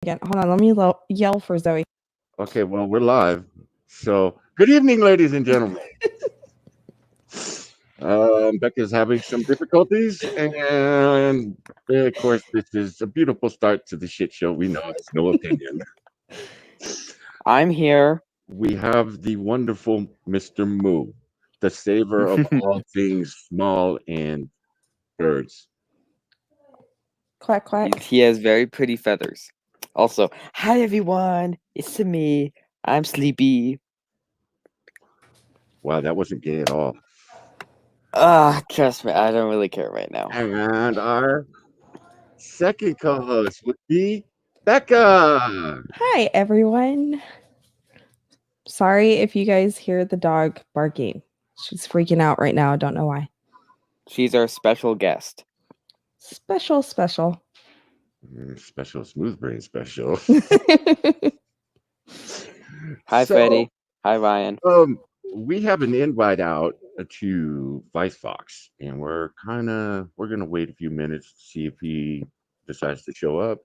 Again, hold on. Let me yell for Zoe. Okay, well, we're live. So, good evening, ladies and gentlemen. Becca's having some difficulties, and of course, this is a beautiful start to the shit show. We know it's no opinion. I'm here. We have the wonderful Mr. Moo, the saver of all things small and birds. Quack quack. He has very pretty feathers. Also, hi everyone. It's me. I'm sleepy. Wow, that wasn't gay at all. Trust me, I don't really care right now. And our second co-host would be Becca. Hi, everyone. Sorry if you guys hear the dog barking. She's freaking out right now. I don't know why. She's our special guest. Special. Special smooth brain special. Hi, So, Freddie. Hi, Ryan. we have an invite out to Vice Fox, and we're gonna wait a few minutes to see if he decides to show up.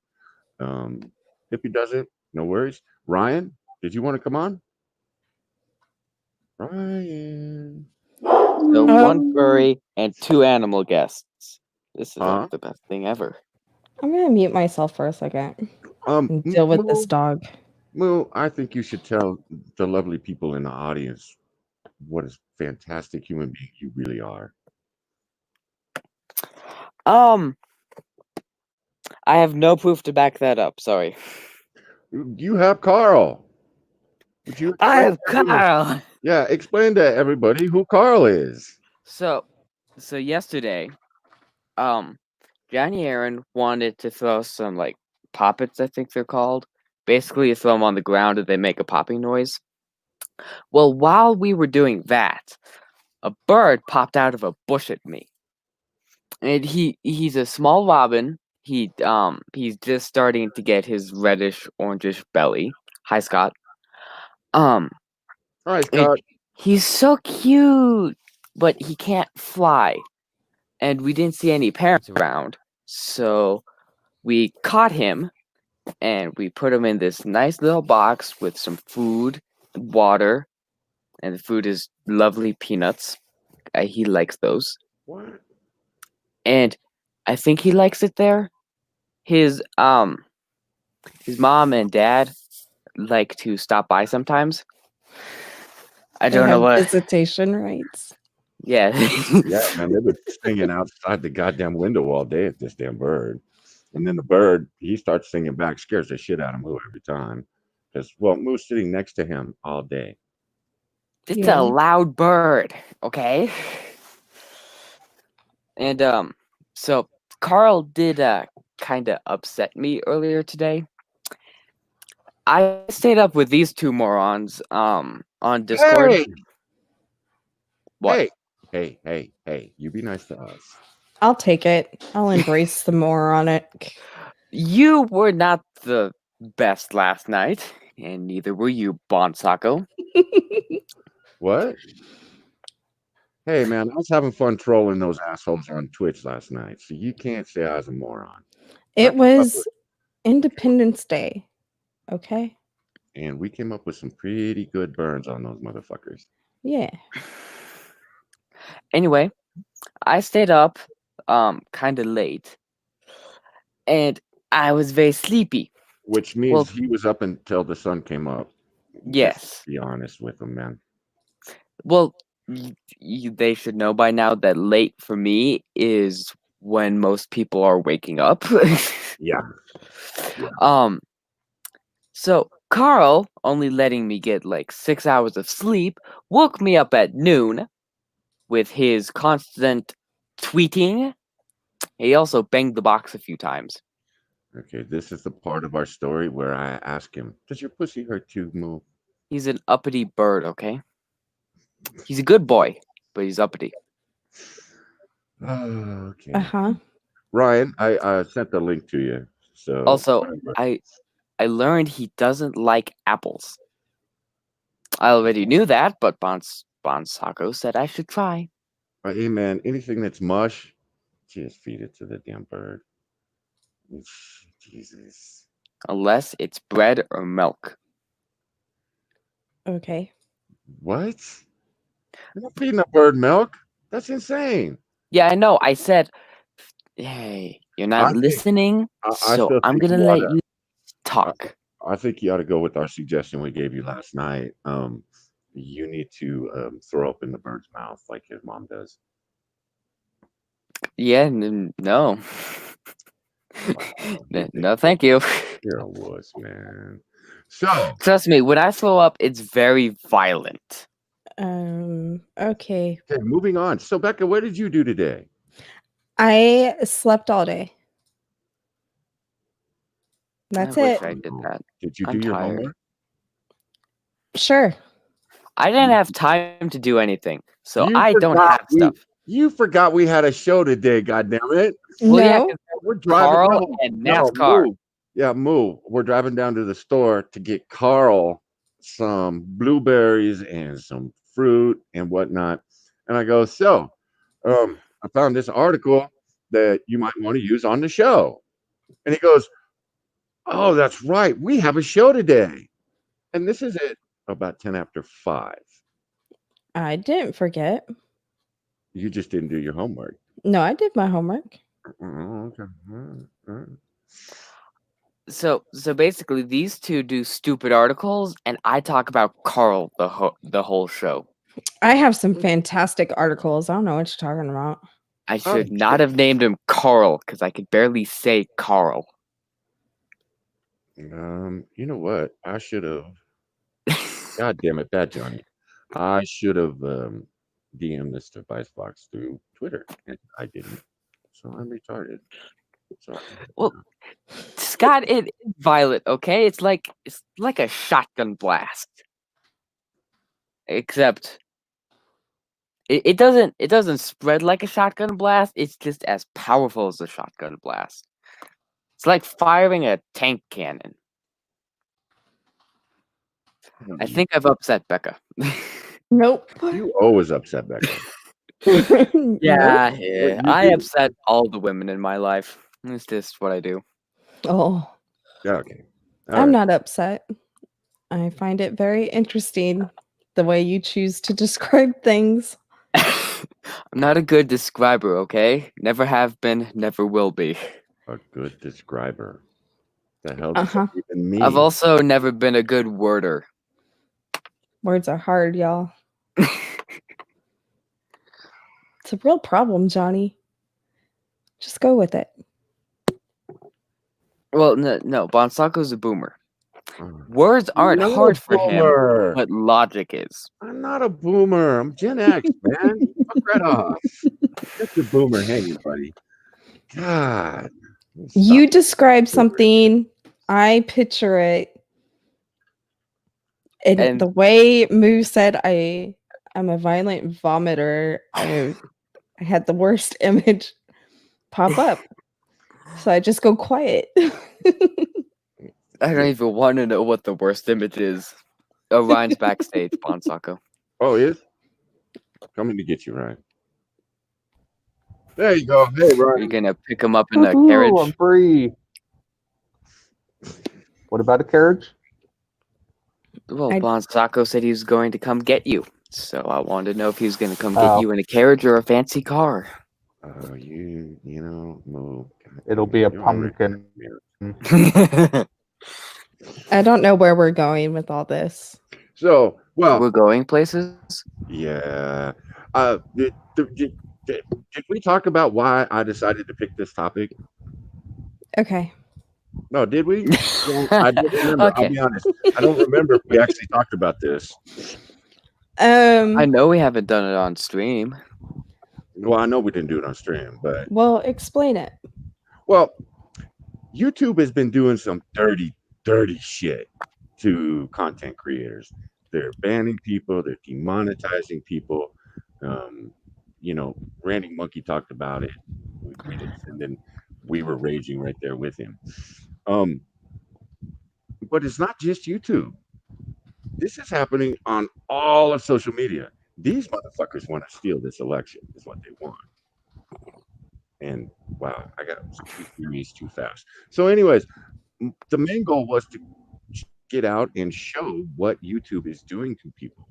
Um, if he doesn't, no worries. Ryan, did you want to come on? Ryan, So one furry and two animal guests. This is huh? like the best thing ever. I'm going to mute myself for a second and deal with this dog. Moo, I think you should tell the lovely people in the audience what a fantastic human being you really are. I have no proof to back that up. Sorry. You have Carl. Would you I explain have to everyone? Carl. Yeah, explain to everybody who Carl is. So yesterday, Johnny Aaron wanted to throw some like poppets, I think they're called. Basically, you throw them on the ground and they make a popping noise. Well, while we were doing that, a bird popped out of a bush at me, and he's a small robin. He's just starting to get his reddish orangish belly. Hi, Scott. Um, Hi, and Scott. he's so cute, but he can't fly, and we didn't see any parents around, so we caught him and we put him in this nice little box with some food, water, and the food is lovely peanuts. He likes those, What? and I think he likes it there. His his mom and dad like to stop by sometimes. I They don't know have what. visitation rights. Yeah. Yeah, man, they've been singing outside the goddamn window all day at this damn bird. And then the bird, he starts singing back, scares the shit out of Moo every time. Because, well, Moo's sitting next to him all day. It's a Yeah. loud bird, okay? And so Carl did kind of upset me earlier today. I stayed up with these two morons on Discord. Hey! What? Hey, you be nice to us. I'll take it. I'll embrace the moronic. You were not the best last night, and neither were you, Bonsako. What? Hey, man, I was having fun trolling those assholes on Twitch last night, so you can't say I was a moron. I It came up with, was Independence Day. Okay. and we came up with some pretty good burns on those motherfuckers. Yeah. Anyway, I stayed up kind of late, and I was very sleepy. Which Well, means he was up until the sun came up. Just yes. be honest with him, man. Well, they should know by now that late for me is when most people are waking up. Yeah. Um, so Carl, only letting me get like 6 hours of sleep, woke me up at noon with his constant tweeting. He also banged the box a few times. Okay, this is the part of our story where I ask him, "Does your pussy hurt too, Moo?" He's an uppity bird, okay? He's a good boy, but he's uppity. Okay. Uh-huh. Ryan, I sent the link to you. So Also, I learned he doesn't like apples. I already knew that, but Bonsako said I should try. hey man, anything that's mush, just feed it to the damn bird. Jesus. unless it's bread or milk. Okay. What? You're not feeding a bird milk? That's insane. Yeah, I know. I said, hey, you're not I think listening, I so still I'm think gonna you ought let to. you talk. I think you ought to go with our suggestion we gave you last night. You need to throw up in the bird's mouth like his mom does. Yeah, no. Wow, you think No, thank you. you're a wuss, man. So, Trust me, when I throw up, it's very violent. Okay. okay, moving on. So, Becca, what did you do today? I slept all day. That's I wish it. I did that. Did you I'm do your tired. homework? Sure. I didn't have time to do anything, so You I don't forgot have stuff. you forgot we had a show today, God damn it. Well, yeah, No. 'cause We're driving Carl no, and no, NASCAR. move. Yeah, move. We're driving down to the store to get Carl some blueberries and some fruit and whatnot. And I go, so I found this article that you might want to use on the show. And he goes, oh, that's right. We have a show today. And this is at about 10 after 5. I didn't forget. You just didn't do your homework. No, I did my homework. Oh, okay. All right. So basically, these two do stupid articles, and I talk about Carl the whole show. I have some fantastic articles. I don't know what you're talking about. I should not have named him Carl because I could barely say Carl. You know what? I should have. God damn it, bad Johnny. I should have DM'd this device box through Twitter, and I didn't. So I'm retarded. So Well, Scott, it's violent, okay? It's like a shotgun blast. Except it doesn't spread like a shotgun blast, it's just as powerful as a shotgun blast. It's like firing a tank cannon. I think I've upset Becca. Nope. you always upset Becca. Yeah, What yeah. you I do? upset all the women in my life. It's just what I do. Oh, Yeah, okay. All I'm right. not upset. I find it very interesting the way you choose to describe things. I'm not a good describer, okay? Never have been, never will be. A good describer. The hell does Uh-huh. that even mean? I've also never been a good worder. Words are hard, y'all. It's a real problem, Johnny. Just go with it. Well, no, Bonsako's a boomer. Uh, Words aren't not a hard for him, boomer. but logic is. I'm not a boomer. I'm Gen X, man. Fuck right off. Get your boomer hanging, buddy. God. You Stop. describe something, I picture it. And the And way Moo said I'm a violent vomiter, I had the worst image pop up. So I just go quiet. I don't even want to know what the worst image is. Oh, Ryan's backstage, Bonsako. Oh, he is? Coming to get you, Ryan. There you go. Hey, Are you Ryan. gonna pick him up in a Woohoo, carriage? I'm free. What about a carriage? Well, I- Bonsako said he was going to come get you. So I wanted to know if he was going to come get Oh. you in a carriage or a fancy car. Oh, you know, Moo. It'll be a You already- pumpkin. I don't know where we're going with all this. So, well, We're going places? yeah. Did we talk about why I decided to pick this topic? Okay. No, did we? Well, I don't remember. I'll Okay. be honest. I don't remember if we actually talked about this. I know we haven't done it on stream. Well, I know we didn't do it on stream, but Well, explain it. well, YouTube has been doing some dirty shit to content creators. They're banning people, they're demonetizing people. You know, Randy Monkey talked about it. We tweeted, and then we were raging right there with him. But it's not just YouTube. This is happening on all of social media. These motherfuckers want to steal this election, is what they want. And wow, I got too furious too fast. So, anyways, the main goal was to get out and show what YouTube is doing to people.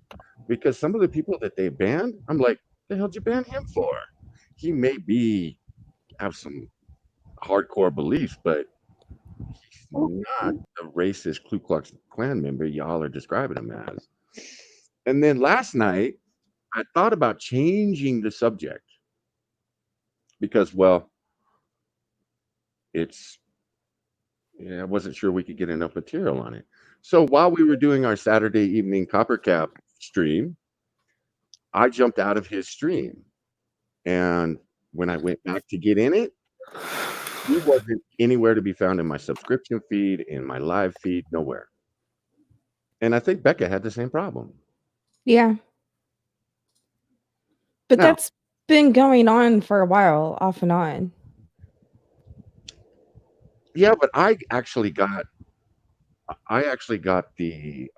Because some of the people that they banned, I'm like, the hell did you ban him for? He may be have some hardcore beliefs, but he's not the racist Ku Klux Klan member y'all are describing him as. And then last night, I thought about changing the subject because, well, it's yeah, I wasn't sure we could get enough material on it. So while we were doing our Saturday evening Copper Cap stream, I jumped out of his stream. And when I went back to get in it, he wasn't anywhere to be found in my subscription feed, in my live feed, nowhere. And I think Becca had the same problem. Yeah. But Now, that's been going on for a while, off and on. yeah, but I actually got the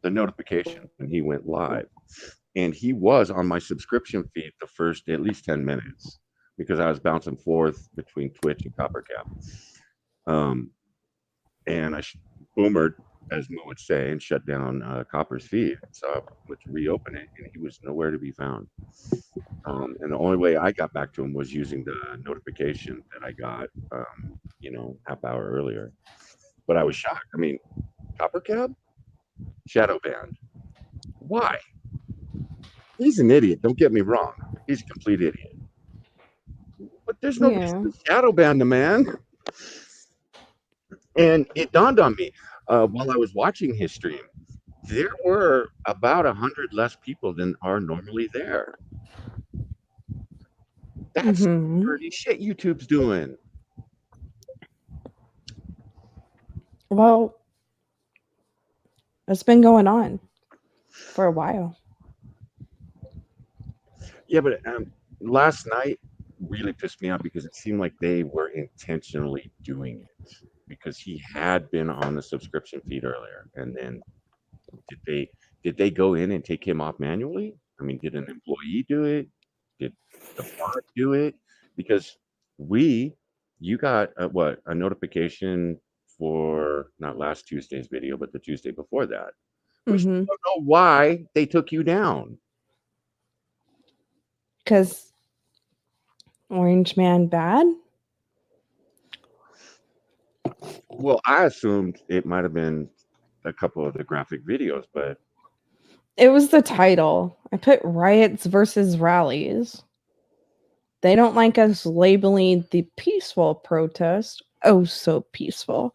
notification when he went live, and he was on my subscription feed the first at least 10 minutes because I was bouncing forth between Twitch and Coppercap. And I boomered, as Mo would say, and shut down Copper's feed. So I went to reopen it, and he was nowhere to be found. And the only way I got back to him was using the notification that I got, half hour earlier. But I was shocked. I mean, Coppercab, shadow banned. Why? He's an idiot. Don't get me wrong. He's a complete idiot. But there's no reason to shadow ban the man. And it dawned on me while I was watching his stream. There were about 100 less people than are normally there. That's dirty shit YouTube's doing. Well, it's been going on for a while. Yeah, but last night really pissed me off because it seemed like they were intentionally doing it because he had been on the subscription feed earlier, and then did they go in and take him off manually? I mean, did an employee do it? Did the bot do it? Because you got a notification for not last Tuesday's video, but the Tuesday before that. We still don't know why they took you down. Because Orange Man bad? Well, I assumed it might have been a couple of the graphic videos, but it was the title. I put riots versus rallies. They don't like us labeling the peaceful protest, oh so peaceful,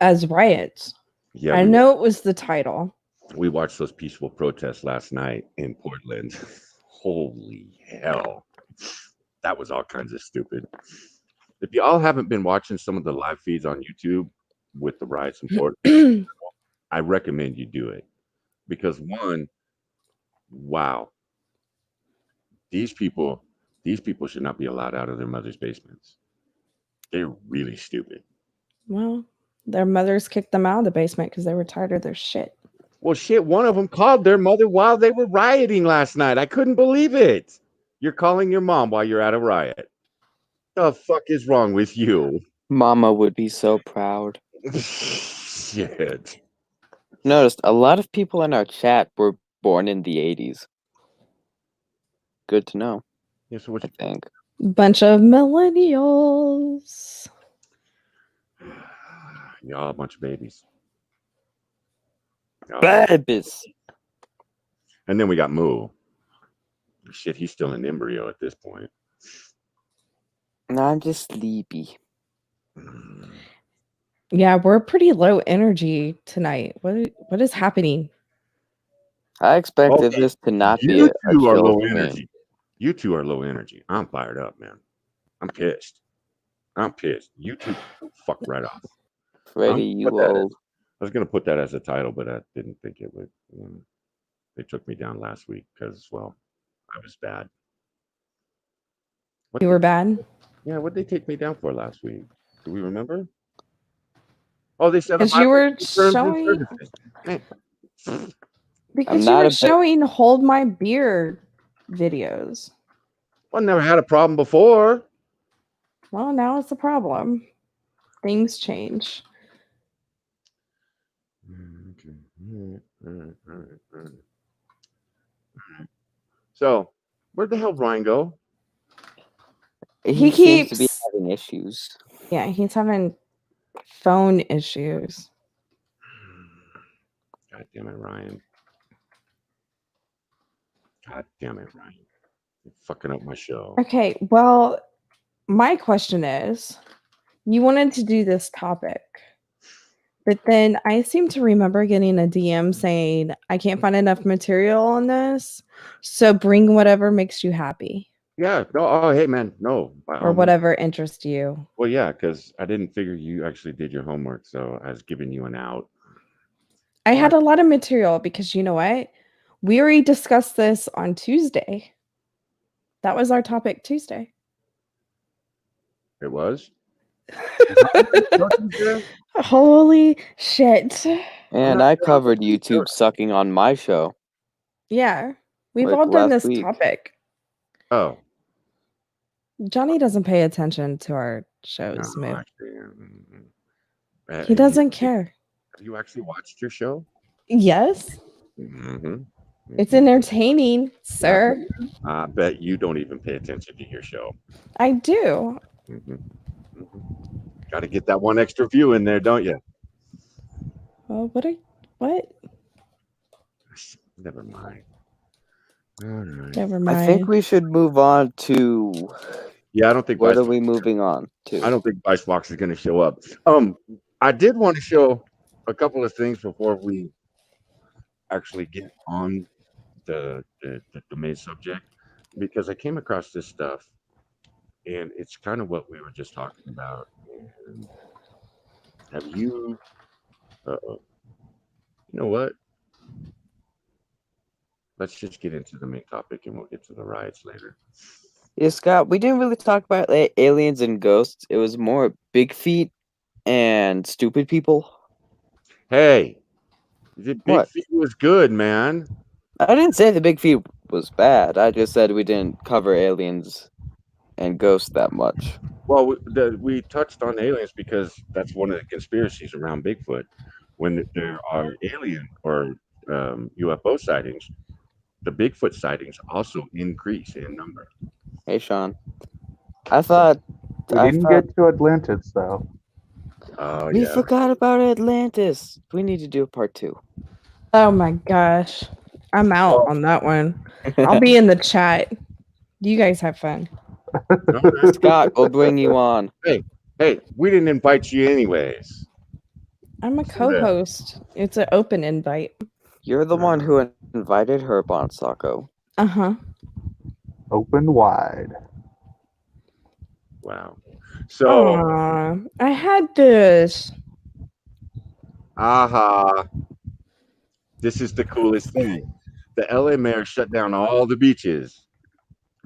as riots. yeah, I know it was the title. We watched those peaceful protests last night in Portland. Holy hell. That was all kinds of stupid. If y'all haven't been watching some of the live feeds on YouTube with the riots in Portland, I recommend you do it. Because one, wow, these people should not be allowed out of their mother's basements. They're really stupid. Well, their mothers kicked them out of the basement because they were tired of their shit. Well, shit, one of them called their mother while they were rioting last night. I couldn't believe it. You're calling your mom while you're at a riot. The fuck is wrong with you? Mama would be so proud. Shit. Noticed a lot of people in our chat were born in the 80s. Good to know. Yeah, so what I think. Bunch of millennials. Y'all a bunch of babies. Babies. And then we got Moo. Shit, he's still an embryo at this point. No, I'm just sleepy. Yeah, we're pretty low energy tonight. What is happening? I expected this to not be You a two are chill low stream. energy. You two are low energy. I'm fired up, man. I'm pissed. You two fuck right off. Freddy, you old. I was gonna put that as a title, but I didn't think it would. They took me down last week because, well, I was bad. You were bad? Yeah, what did they take me down for last week? Do we remember? Oh, they said because you were showing. Because you were showing hold my beer videos. Well, I never had a problem before. Well, now it's a problem. Things change. Okay. All right. So, where'd the hell Brian go? He seems to be keeps having issues. Yeah, he's having phone issues. God damn it, Ryan. God damn it, Ryan. You're fucking up my show. Okay, well, my question is, you wanted to do this topic, but then I seem to remember getting a DM saying, I can't find enough material on this, so bring whatever makes you happy Yeah. No. Oh, hey, man. No. By or all means. whatever interests you. Well, yeah, because I didn't figure you actually did your homework, so I was giving you an out. I had But a lot of material because you know what? We already discussed this on Tuesday. That was our topic Tuesday. it was. Is that what you said? Holy shit. And not I sure how covered much you do YouTube sucking on my show Yeah, we've like all done last this week. topic. Oh, Johnny doesn't pay attention to our no, shows, Moo. actually. He doesn't care. Have you actually watched your show? Yes, Mm-hmm. it's entertaining, sir. I bet you don't even pay attention to your show. I do. Got to get that one extra view in there, don't you? Well, what? Never mind. All right. Never I think mind. we should move on to Yeah, I don't think. what Vice are we moving on I to? don't think Vice Fox is going to show up. I did want to show a couple of things before we actually get on the main subject, because I came across this stuff, and it's kind of what we were just talking about. And have you? You know what? Let's just get into the main topic, and we'll get to the riots later. Yeah, Scott, we didn't really talk about aliens and ghosts. It was more big feet and stupid people. Hey, the Big What? Feet was good, man. I didn't say the big feet was bad. I just said we didn't cover aliens and ghosts that much. Well, we touched on aliens because that's one of the conspiracies around Bigfoot. When there are alien or UFO sightings, the Bigfoot sightings also increase in number. Hey, Sean. I thought We didn't get to Atlantis, though. Oh, we yeah. forgot about Atlantis. We need to do a part 2. Oh my gosh. I'm out Well, on that one. I'll be in the chat. You guys have fun. all right. Scott, we'll bring you on. Hey, we didn't invite you anyways. I'm a So co-host. It's an open invite. You're the one who invited Herb on, Sako. Uh-huh. Open wide. Wow. So, Aw, I had this. aha, this is the coolest thing. The LA mayor shut down all the beaches.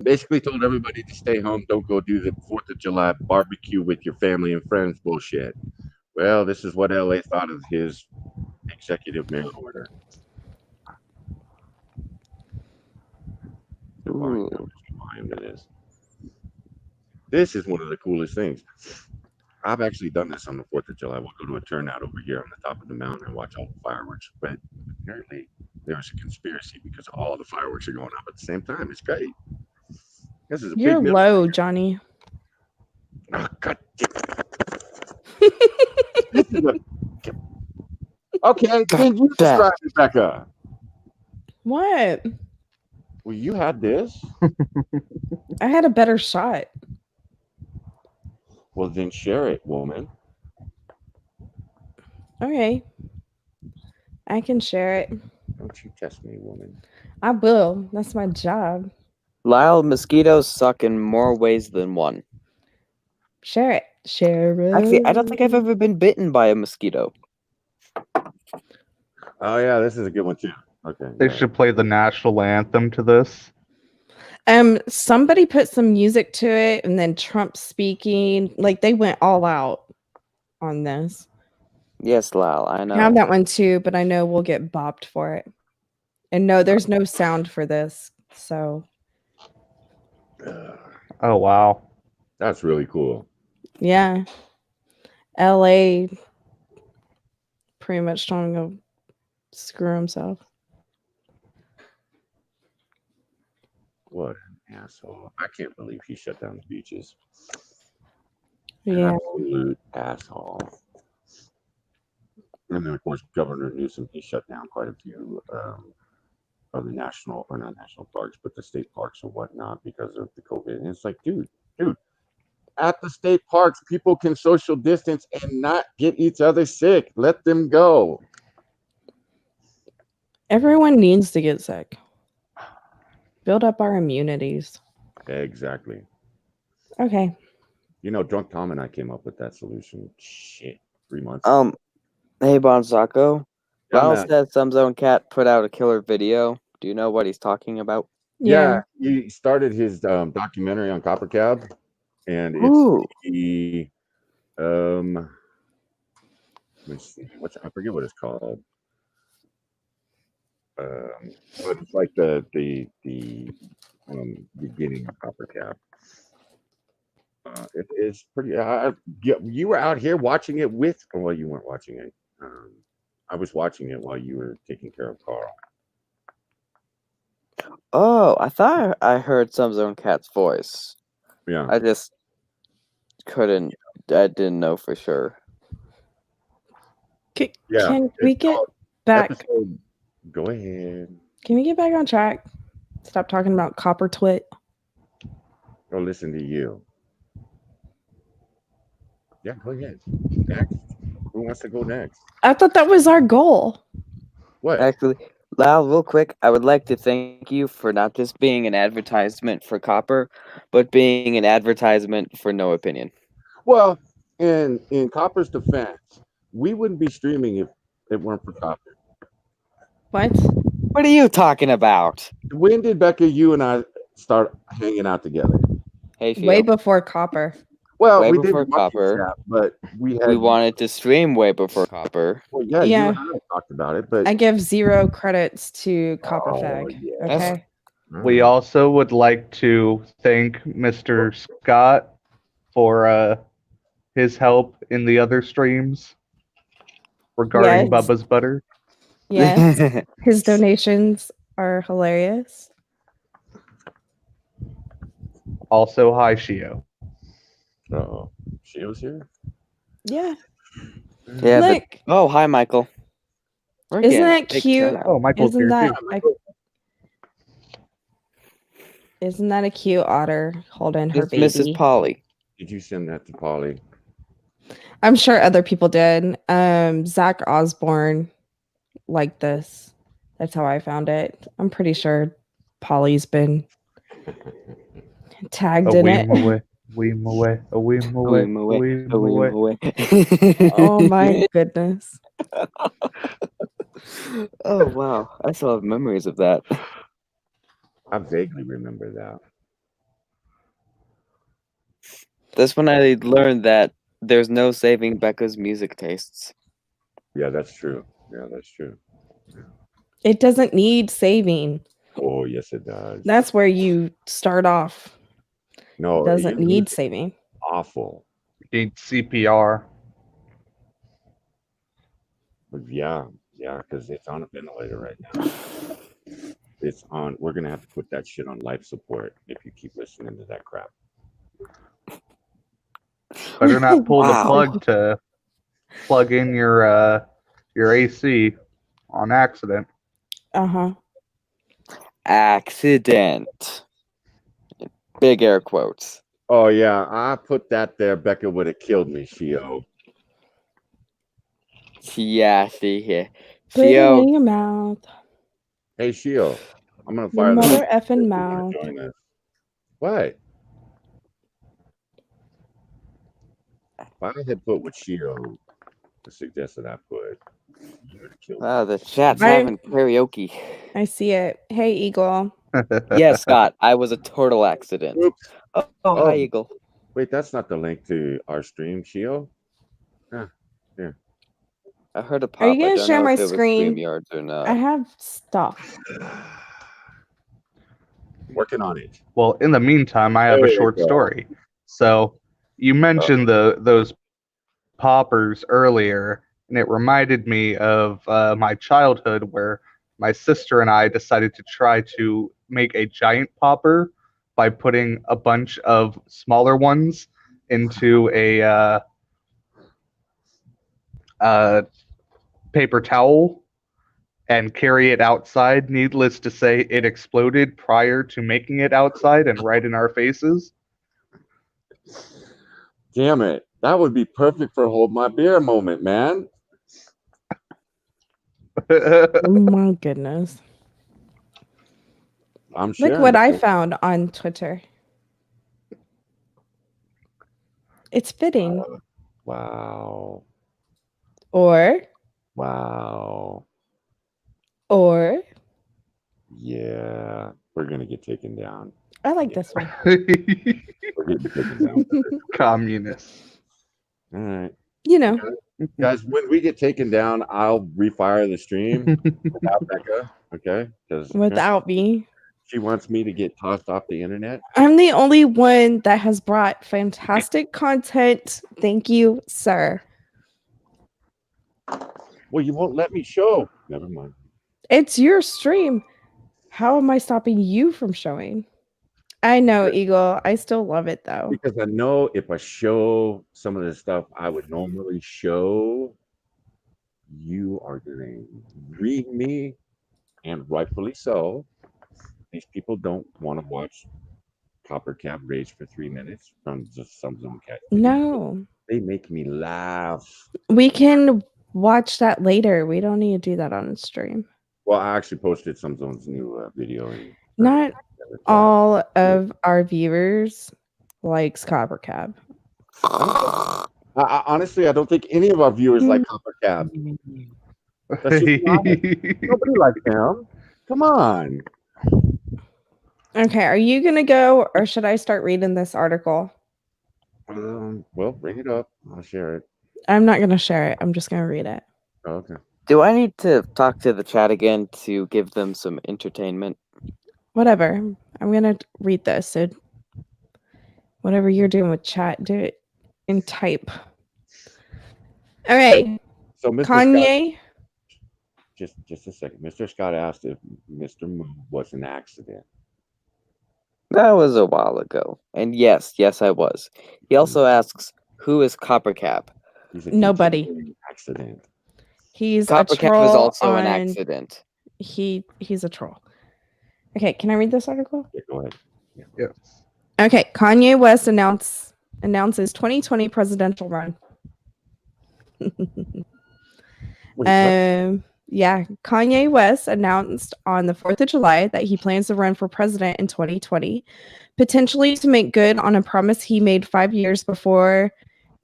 Basically told everybody to stay home, don't go do the 4th of July barbecue with your family and friends bullshit. Well, this is what LA thought of his executive mayor order. The volume, Ooh. how much volume it is. This is one of the coolest things. I've actually done this on the 4th of July. We'll go to a turnout over here on the top of the mountain and watch all the fireworks. But apparently, there's a conspiracy because all the fireworks are going up at the same time. It's great. This is a You're big low, Johnny. Oh, God damn. This is a... Okay, then you describe it, Becca. What? Well, you had this. I had a better shot. Well, then share it, woman. Okay. I can share it. Don't you test me, woman. I will. That's my job. Lyle, mosquitoes suck in more ways than one. Share it. Share it. Actually, I don't think I've ever been bitten by a mosquito. Oh, yeah, this is a good one, too. Okay. They yeah. should play the national anthem to this. Somebody put some music to it and then Trump speaking. Like they went all out on this. Yes, Lyle, I I know. have that one too, but I know we'll get bopped for it. And no, there's no sound for this. So Oh, wow. That's really cool. yeah. LA pretty much trying to screw himself. What an asshole. I can't believe he shut down the beaches. Yeah. Absolute asshole. And then, of course, Governor Newsom, he shut down quite a few of the national, or not national parks, but the state parks and whatnot because of the COVID. And it's like, dude, at the state parks, people can social distance and not get each other sick. Let them go. Everyone needs to get sick. Build up our immunities. Exactly. Okay. You know, Drunk Tom and I came up with that solution. Shit, 3 months. Hey Bonzacco. Yeah, Miles man. said some zone cat put out a killer video. Do you know what he's talking about? Yeah, he started his documentary on Copper Cab, and it's Ooh. the let me see, I forget what it's called. But it's like the beginning of Copper Cab. It is pretty. You were out here watching it with. Well, you weren't watching it. I was watching it while you were taking care of Carl. Oh, I thought I heard some zone cat's voice. Yeah. I just couldn't. I didn't know for sure. Yeah, Can we it's get called back? Episode. Go ahead. Can we get back on track? Stop talking about copper twit. Go listen to you. Yeah, go ahead. Next. Who wants to go next? I thought that was our goal. What? Actually, Lal, real quick, I would like to thank you for not just being an advertisement for copper, but being an advertisement for no opinion. Well, in Copper's defense, we wouldn't be streaming if it weren't for Copper. What? What are you talking about? When did Becca, you and I start hanging out together? Hey, Way Shio. before copper. Well, Way we before didn't watch Copper. that, but we had. We wanted to stream way before Copper. Well, yeah, Yeah. you and I talked about it, but I give 0 credits to Copper Oh, Fag. yeah. Okay. We also would like to thank Mr. Scott for his help in the other streams regarding Yes. Bubba's Butter. Yes. His donations are hilarious. Also, hi, Shio. Oh, she was here. Yeah. Yeah. Look, Oh, hi, Michael. We're isn't getting a that big cute? turnout. Oh, Michael's Isn't here that too. isn't that a cute otter holding her It's baby? Mrs. Polly. Did you send that to Polly? I'm sure other people did. Zach Osborne liked this. That's how I found it. I'm pretty sure Polly's been tagged in it. Oh my goodness. Oh wow, I still have memories of that. I vaguely remember that. That's when I learned that there's no saving Becca's music tastes. Yeah, that's true. Yeah, that's true. It doesn't need saving. Oh, yes, it does. That's where you start off. No, It doesn't you need saving. awful. Need CPR. But yeah, because it's on a ventilator right now. It's on. We're gonna have to put that shit on life support if you keep listening to that crap. Better not pull the Wow. plug to plug in your AC on accident. Uh-huh. Accident. Big air quotes. Oh yeah, I put that there. Becca would have killed me, Shio. Yeah, see here. Put it Shio, in your mouth. Hey, Shio, I'm gonna Your fire the mother mic effing if you wanna mouth. join us. What? If I had put what Shio suggested I put, you would have killed wow, me. the chat's I- having karaoke. I see it. Hey, Eagle. Yeah, Scott, I was a total accident. Oops. Oh, Oh. hi, Eagle. Wait, that's not the link to our stream, Shio. I heard a pop. Are you gonna I don't share know my if it was screen? StreamYards or not. I have stuff. Working on it. Well, in the meantime, I have There a you short go. story. So, you mentioned those poppers earlier, and it reminded me of my childhood where my sister and I decided to try to make a giant popper by putting a bunch of smaller ones into a paper towel and carry it outside. Needless to say, it exploded prior to making it outside and right in our faces. Damn it. That would be perfect for hold my beer moment, man. Oh my goodness. I'm Look sharing what it. I found on Twitter. It's fitting. Wow. Or, Wow. Yeah. We're going to get taken down. I like this one. We're getting taken down. Communists. All right. You know, Guys, when we get taken down, I'll refire the stream without Becca. Okay? Because without me. she wants me to get tossed off the internet. I'm the only one that has brought fantastic content. Thank you, sir. Well, you won't let me show. Never mind. It's your stream. How am I stopping you from showing? I know, Eagle. I still love it though. Because I know if I show some of the stuff I would normally show, you are going to read me, and rightfully so. These people don't want to watch Copper Cab rage for 3 minutes from just some Zone Cat. No, They make me laugh. we can watch that later. We don't need to do that on stream. Well, I actually posted some Zone's new video. And Not all of our viewers likes Copper Cab. Honestly, I don't think any of our viewers like Copper Cab. That's just nobody likes him. Come on. Okay, are you gonna go or should I start reading this article? Well, bring it up. I'll share it. I'm not gonna share it. I'm just gonna read it. Oh, okay. Do I need to talk to the chat again to give them some entertainment? Whatever. I'm gonna read this. So whatever you're doing with chat, do it in type. All right. So, Mr. Kanye. Scott, just a second. Mr. Scott asked if Mr. Moo was an accident. That was a while ago. And yes, I was. He also asks, who is Copper Cap? He's a Nobody. continuing accident. He's Copper a Cap troll is also an on- accident. He's a troll. Okay, can I read this article? Yeah, go ahead. Yes. Okay, Kanye West announces 2020 presidential run. Yeah, Kanye West announced on the 4th of July that he plans to run for president in 2020, potentially to make good on a promise he made 5 years before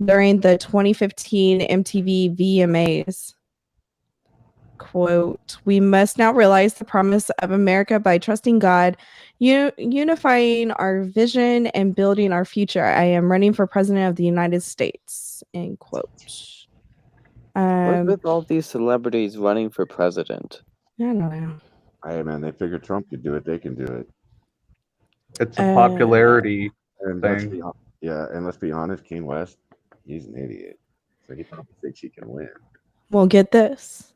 during the 2015 MTV VMAs. Quote, "We must now realize the promise of America by trusting God, unifying our vision, and building our future. I am running for president of the United States." End quote. What's with all these celebrities running for president? I don't know. Hey, man, they figured Trump could do it. They can do it. It's a popularity And thing. let's be honest, Kanye West, he's an idiot. So he probably thinks he can win. Well, get this.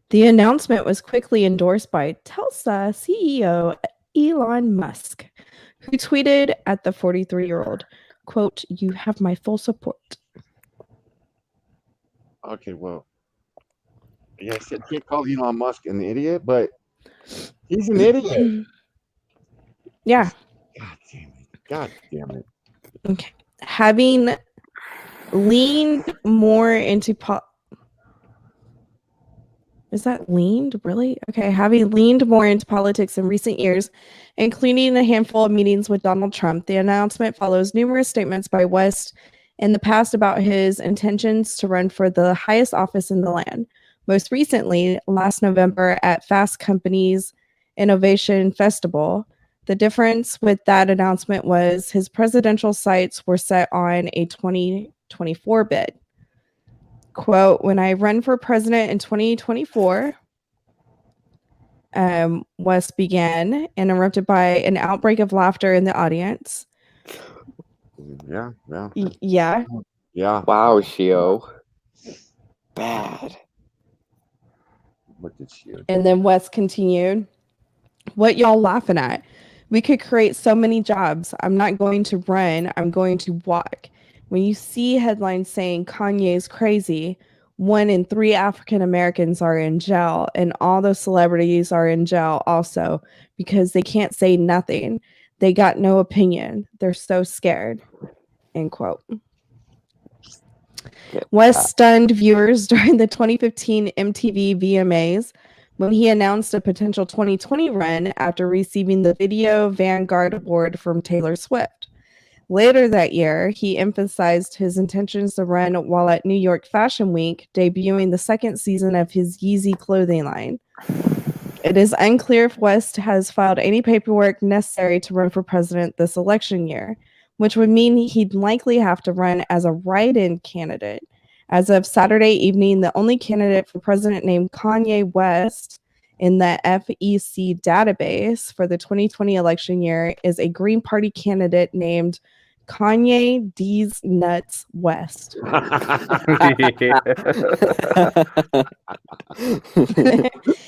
The announcement was quickly endorsed by Tesla CEO Elon Musk, who tweeted at the 43-year-old, quote, "You have my full support." Okay, well, yeah, I said can't call Elon Musk an idiot, but he's an idiot. Yeah. God damn it. Okay. Having leaned more into Is that leaned? Really? Okay. Having leaned more into politics in recent years, including a handful of meetings with Donald Trump, the announcement follows numerous statements by West in the past about his intentions to run for the highest office in the land. Most recently, last November at Fast Company's Innovation Festival. The difference with that announcement was his presidential sights were set on a 2024 bid. Quote, "When I run for president in 2024, West began, interrupted by an outbreak of laughter in the audience." Yeah. Yeah. Yeah. Wow, Shio. bad. What did she do? And then West continued, "What y'all laughing at? We could create so many jobs. I'm not going to run, I'm going to walk. When you see headlines saying Kanye's crazy, 1 in 3 African Americans are in jail, and all those celebrities are in jail also because they can't say nothing. They got no opinion. They're so scared." End quote. Okay. West stunned viewers during the 2015 MTV VMAs when he announced a potential 2020 run after receiving the Video Vanguard Award from Taylor Swift. Later that year, he emphasized his intentions to run while at New York Fashion Week, debuting the second season of his Yeezy clothing line. It is unclear if West has filed any paperwork necessary to run for president this election year, which would mean he'd likely have to run as a write-in candidate. As of Saturday evening, the only candidate for president named Kanye West in the FEC database for the 2020 election year is a Green Party candidate named Kanye D's Nuts West.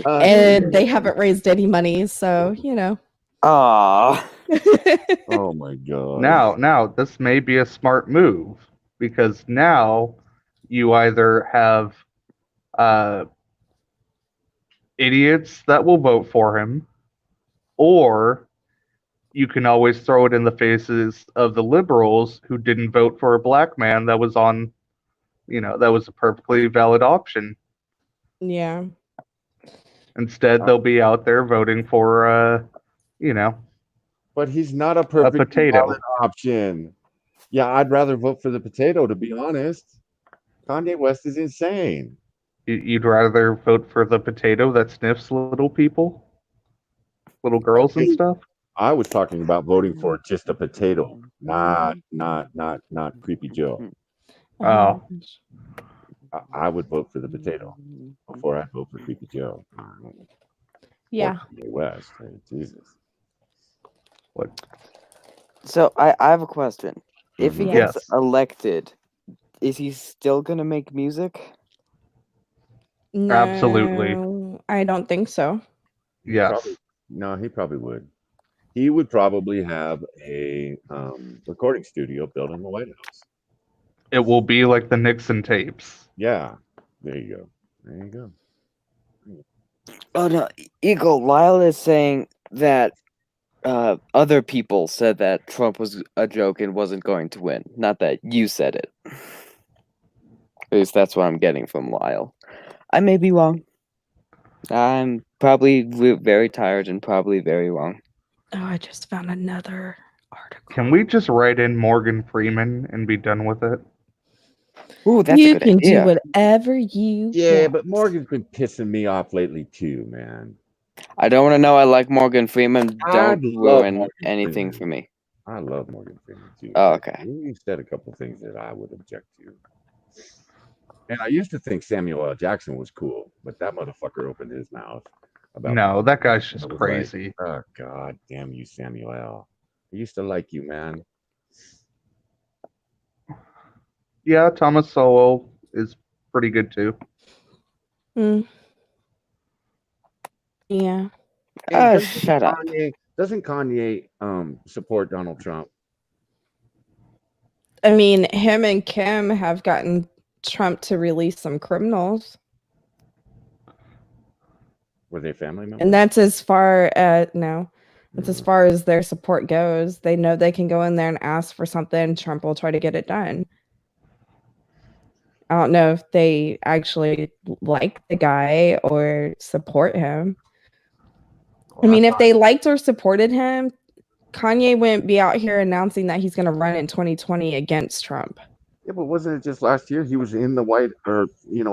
And they haven't raised any money, so you know. Aw. Oh my god. Now, this may be a smart move because now you either have idiots that will vote for him, or you can always throw it in the faces of the liberals who didn't vote for a black man that was on, that was a perfectly valid option. Yeah. Instead, they'll be out there voting for, But he's not a perfectly potato. valid option. Yeah, I'd rather vote for the potato, to be honest. Kanye West is insane. You'd rather vote for the potato that sniffs little people, little girls and stuff. I was talking about voting for just a potato, not Creepy Joe. Oh. I would vote for the potato before I vote for Creepy Joe. Yeah. Or Kanye West. Hey, Jesus. What? So I have a question. If he Mhm. gets Yes. elected, is he still gonna make music? No, Absolutely. I don't think so. Yes. No, he probably would. He would probably have a recording studio built in the White House. It will be like the Nixon tapes. Yeah, there you go. There you go. Oh no, Eagle Lyle is saying that other people said that Trump was a joke and wasn't going to win. Not that you said it. At least that's what I'm getting from Lyle. I may be wrong. I'm probably very tired and probably very wrong. Oh, I just found another article. Can we just write in Morgan Freeman and be done with it? Ooh, that's a You good can idea. do whatever you Yeah, want. but Morgan's been pissing me off lately too, man. I don't want to know I like Morgan Freeman. I Don't love ruin Morgan anything Freeman. for me. I love Morgan Freeman too. Oh, but okay. He said a couple things that I would object to. And I used to think Samuel L. Jackson was cool, but that motherfucker opened his mouth about. No, that guy's just I was crazy. Like, oh God damn you, Samuel L. I used to like you, man. Yeah, Thomas Sowell is pretty good too. Yeah. Hey, Shut up. Doesn't Kanye support Donald Trump? I mean, him and Kim have gotten Trump to release some criminals. Were they family members? And that's as far as that's as far as their support goes. They know they can go in there and ask for something. Trump will try to get it done. I don't know if they actually like the guy or support him. I mean, if they liked or supported him, Kanye wouldn't be out here announcing that he's going to run in 2020 against Trump. Yeah, but wasn't it just last year he was in the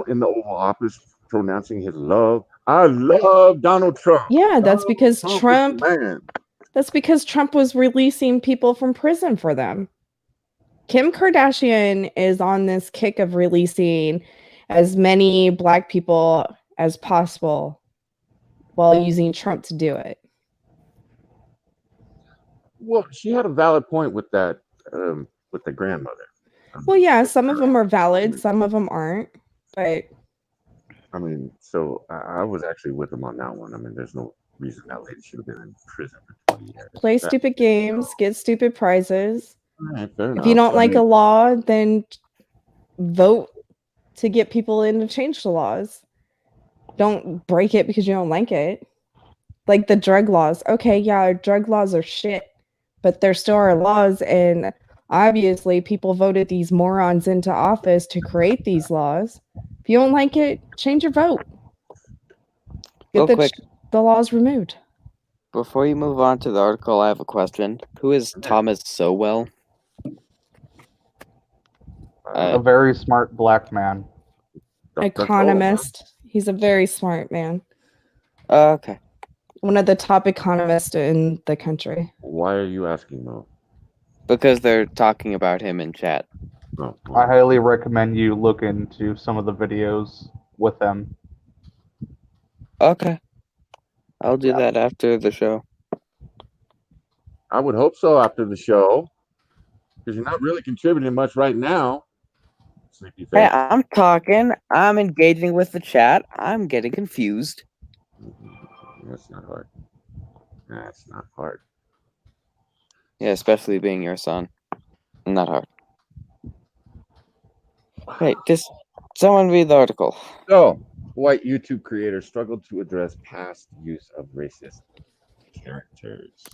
in the Oval Office pronouncing his love? I love Donald Trump. Yeah, that's because Trump is the man. That's because Trump was releasing people from prison for them. Kim Kardashian is on this kick of releasing as many Black people as possible while using Trump to do it. Well, she had a valid point with that, with the grandmother. Well, yeah, some of them are valid, some of them aren't. But I mean, so I was actually with him on that one. I mean, there's no reason that lady should have been in prison for 20 years. Play stupid games, get stupid prizes. All right, fair If you enough. don't I like a mean, law, then vote to get people in to change the laws. Don't break it because you don't like it. Like the drug laws. Okay, yeah, drug laws are shit, but there still are laws, and obviously people voted these morons into office to create these laws. If you don't like it, change your vote. Real Get quick, the laws removed. before you move on to the article, I have a question. Who is Thomas Sowell? A very smart black man. Economist. He's a very smart man. Okay. One of the top economists in the country. Why are you asking, Mo? Because they're talking about him in chat. Oh, I highly recommend you look into some of the videos with him. Okay. I'll do that after the show. I would hope so after the show, because you're not really contributing much right now. Sleepy face. Hey, I'm talking. I'm engaging with the chat. I'm getting confused. That's not hard. That's not hard. Yeah, especially being your son. Not hard. Hey, someone read the article. So, white YouTube creators struggled to address past use of racist characters.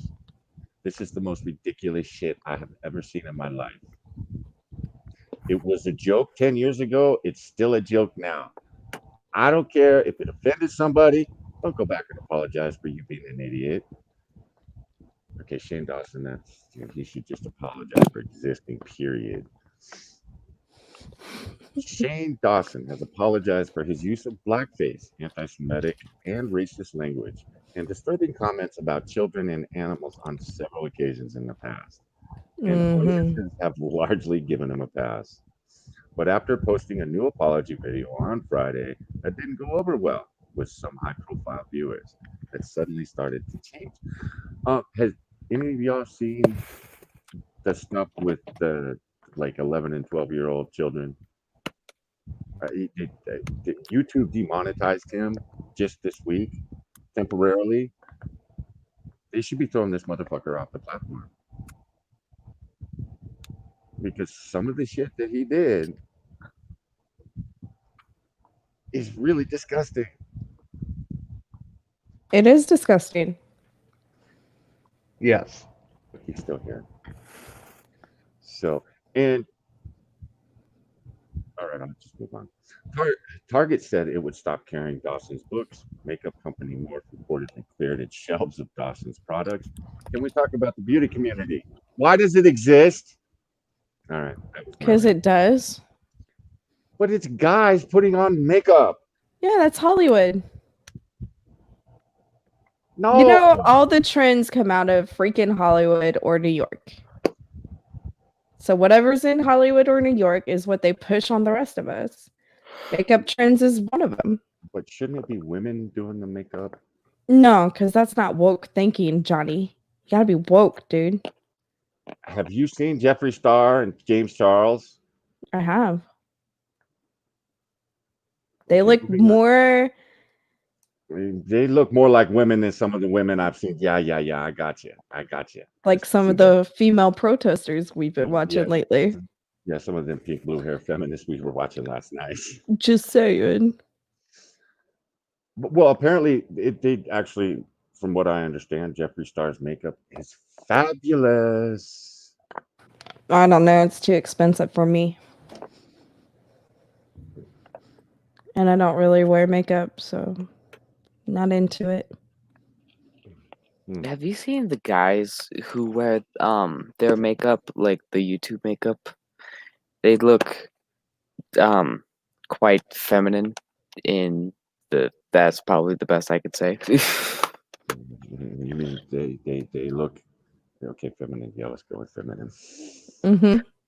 This is the most ridiculous shit I have ever seen in my life. It was a joke 10 years ago. It's still a joke now. I don't care if it offended somebody. Don't go back and apologize for you being an idiot. Okay, Shane Dawson, he should just apologize for existing, period. Shane Dawson has apologized for his use of blackface, anti-Semitic, and racist language, and disturbing comments about children and animals on several occasions in the past. And audiences have largely given him a pass. But after posting a new apology video on Friday, that didn't go over well with some high-profile viewers. That suddenly started to change. Has any of y'all seen the stuff with the 11 and 12-year-old children? YouTube demonetized him just this week temporarily. They should be throwing this motherfucker off the platform because some of the shit that he did is really disgusting. It is disgusting. Yes. But he's still here. So, and all right, I'll just move on. Target said it would stop carrying Dawson's books. Makeup company Morphe reportedly cleared its shelves of Dawson's products. Can we talk about the beauty community? Why does it exist? All right. Because it does. But it's guys putting on makeup. Yeah, that's Hollywood. No. You know, all the trends come out of freaking Hollywood or New York. So whatever's in Hollywood or New York is what they push on the rest of us. Makeup trends is one of them. But shouldn't it be women doing the makeup? No, because that's not woke thinking, Johnny. You gotta be woke, dude. Have you seen Jeffree Star and James Charles? I have. They Okay, look more. They look more like women than some of the women I've seen. Yeah. I got you. Like some of the female protesters we've been watching lately. Yeah, some of them pink blue hair feminists we were watching last night. Just saying. Well, apparently they actually, from what I understand, Jeffree Star's makeup is fabulous. I don't know. It's too expensive for me. And I don't really wear makeup, so not into it. Have you seen the guys who wear their makeup, like the YouTube makeup? They look quite feminine that's probably the best I could say. You mean they look okay, feminine? Yeah, let's go with feminine.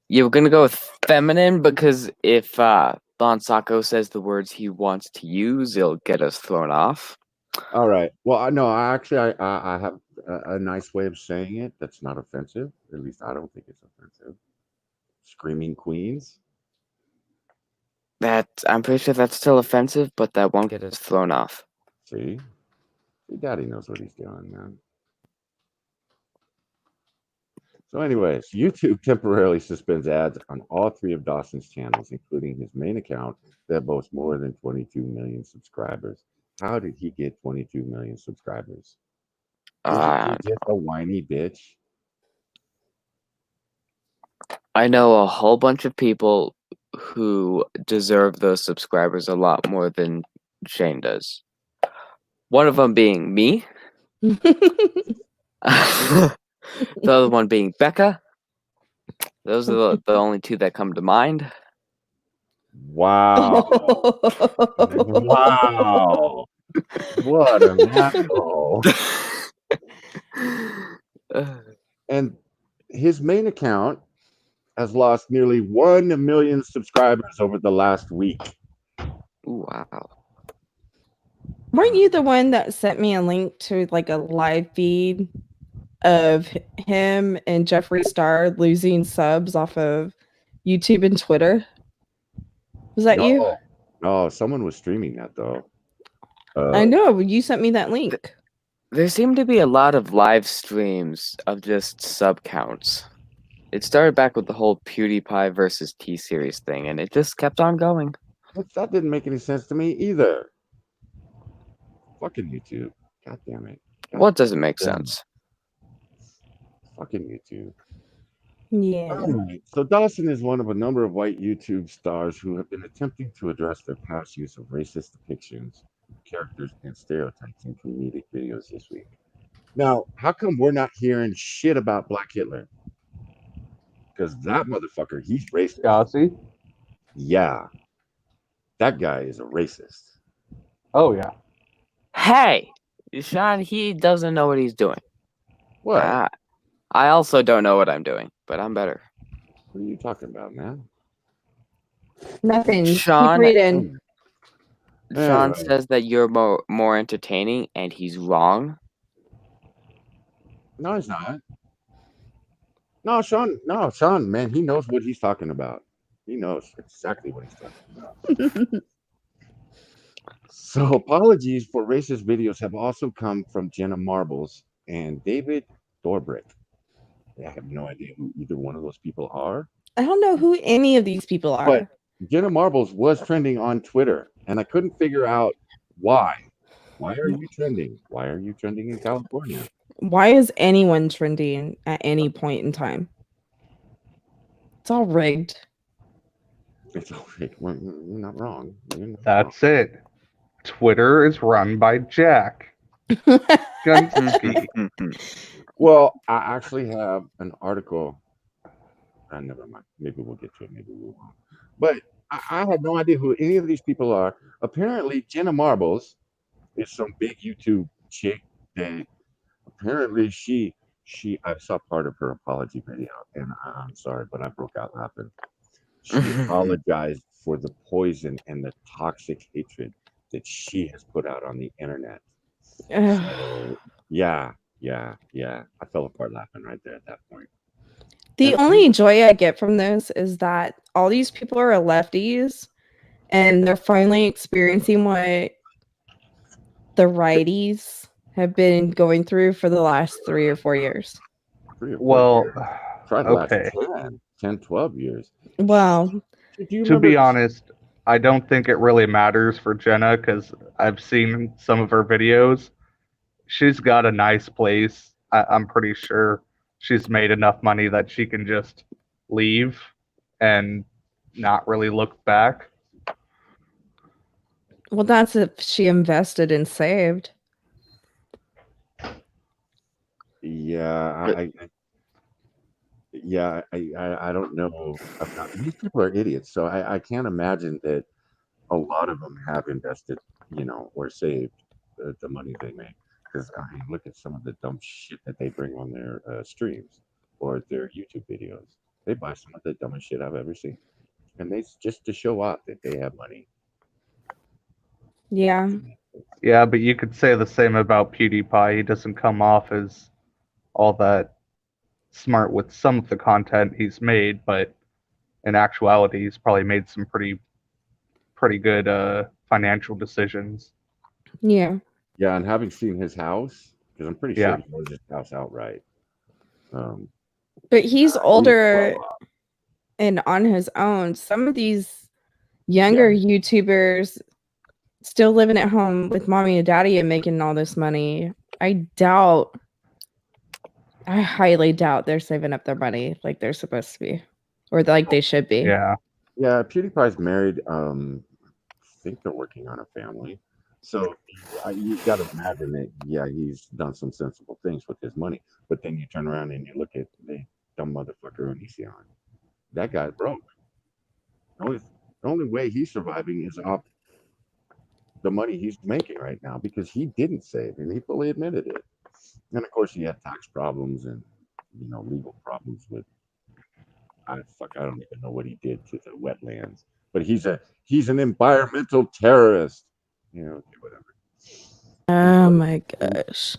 You're gonna go with feminine because if Bon Sacco says the words he wants to use, it'll get us thrown off. All right. Well, I have a nice way of saying it that's not offensive. At least I don't think it's offensive. Screaming queens. I'm pretty sure that's still offensive, but that won't get us thrown off. See? Your daddy knows what he's doing, man. So, anyways, YouTube temporarily suspends ads on all 3 of Dawson's channels, including his main account that boasts more than 22 million subscribers. How did he get 22 million subscribers? Isn't he just a whiny bitch? I know a whole bunch of people who deserve those subscribers a lot more than Shane does. One of them being me. The other one being Becca. Those are the only 2 that come to mind. Wow. Wow. What an asshole. And his main account has lost nearly 1 million subscribers over the last week. Wow. Weren't you the one that sent me a link to like a live feed of him and Jeffree Star losing subs off of YouTube and Twitter? Was that you? No, someone was streaming that though. I know, you sent me that link. There seem to be a lot of live streams of just sub counts. It started back with the whole PewDiePie versus T-Series thing, and it just kept on going. That didn't make any sense to me either. Fucking YouTube. God damn it. What doesn't make damn. sense? Fucking YouTube. Yeah. Alright, so Dawson is one of a number of white YouTube stars who have been attempting to address their past use of racist depictions, characters, and stereotypes in comedic videos this week. Now, how come we're not hearing shit about Black Hitler? Because that motherfucker, he's racist. Yossi? Yeah. That guy is a racist. Oh, yeah. Hey! Sean, he doesn't know what he's doing. What? I also don't know what I'm doing, but I'm better. What are you talking about, man? Nothing. Sean- Keep reading. Sean Anyway. says that you're more entertaining, and he's wrong. No, he's not. No, Sean, man, he knows what he's talking about. He knows exactly what he's talking about. So apologies for racist videos have also come from Jenna Marbles and David Dorbrick. I have no idea who either one of those people are. I don't know who any of these people are. But Jenna Marbles was trending on Twitter, and I couldn't figure out why. Why are you trending? Why are you trending in California? Why is anyone trending at any point in time? It's all rigged. It's all right. Well, you're not wrong. You're not That's it. Twitter is run by Jack. Gunsky. Well, I actually have an article. Never mind. Maybe we'll get to it. Maybe we won't. But I had no idea who any of these people are. Apparently, Jenna Marbles is some big YouTube chick that apparently I saw part of her apology video, and I'm sorry, but I broke out laughing. She apologized for the poison and the toxic hatred that she has put out on the internet. So, yeah. I fell apart laughing right there at that point. The only joy I get from this is that all these people are lefties and they're finally experiencing what the righties have been going through for the last 3 or 4 years. 3 or 4 Well, years. Try the okay. last 10, 12 years. Well, To be honest, I don't think it really matters for Jenna because I've seen some of her videos. She's got a nice place. I'm pretty sure she's made enough money that she can just leave and not really look back. well, that's if she invested and saved. Yeah, I don't know. These people are idiots, so I can't imagine that a lot of them have invested, or saved the money they make. Because I mean, look at some of the dumb shit that they bring on their streams or their YouTube videos. They buy some of the dumbest shit I've ever seen, and they just to show off that they have money. Yeah. Yeah, but you could say the same about PewDiePie. He doesn't come off as all that smart with some of the content he's made, but in actuality, he's probably made some pretty pretty good financial decisions. Yeah. Yeah, and having seen his house, because I'm pretty sure Yeah. he owns his house outright. Um, But he's he's older well off. and on his own. Some of these Yeah, younger YouTubers still living at home with mommy and daddy and making all this money. I highly doubt they're saving up their money like they're supposed to be or like they should be. Yeah. yeah. PewDiePie's married. I think they're working on a family. So you got to imagine that, yeah, he's done some sensible things with his money. But then you turn around and you look at the dumb motherfucker Onision. That guy broke. The only way he's surviving is off the money he's making right now because he didn't save and he fully admitted it. And of course, he had tax problems and legal problems with I don't even know what he did to the wetlands. But he's an environmental terrorist. Okay, whatever. Oh my gosh.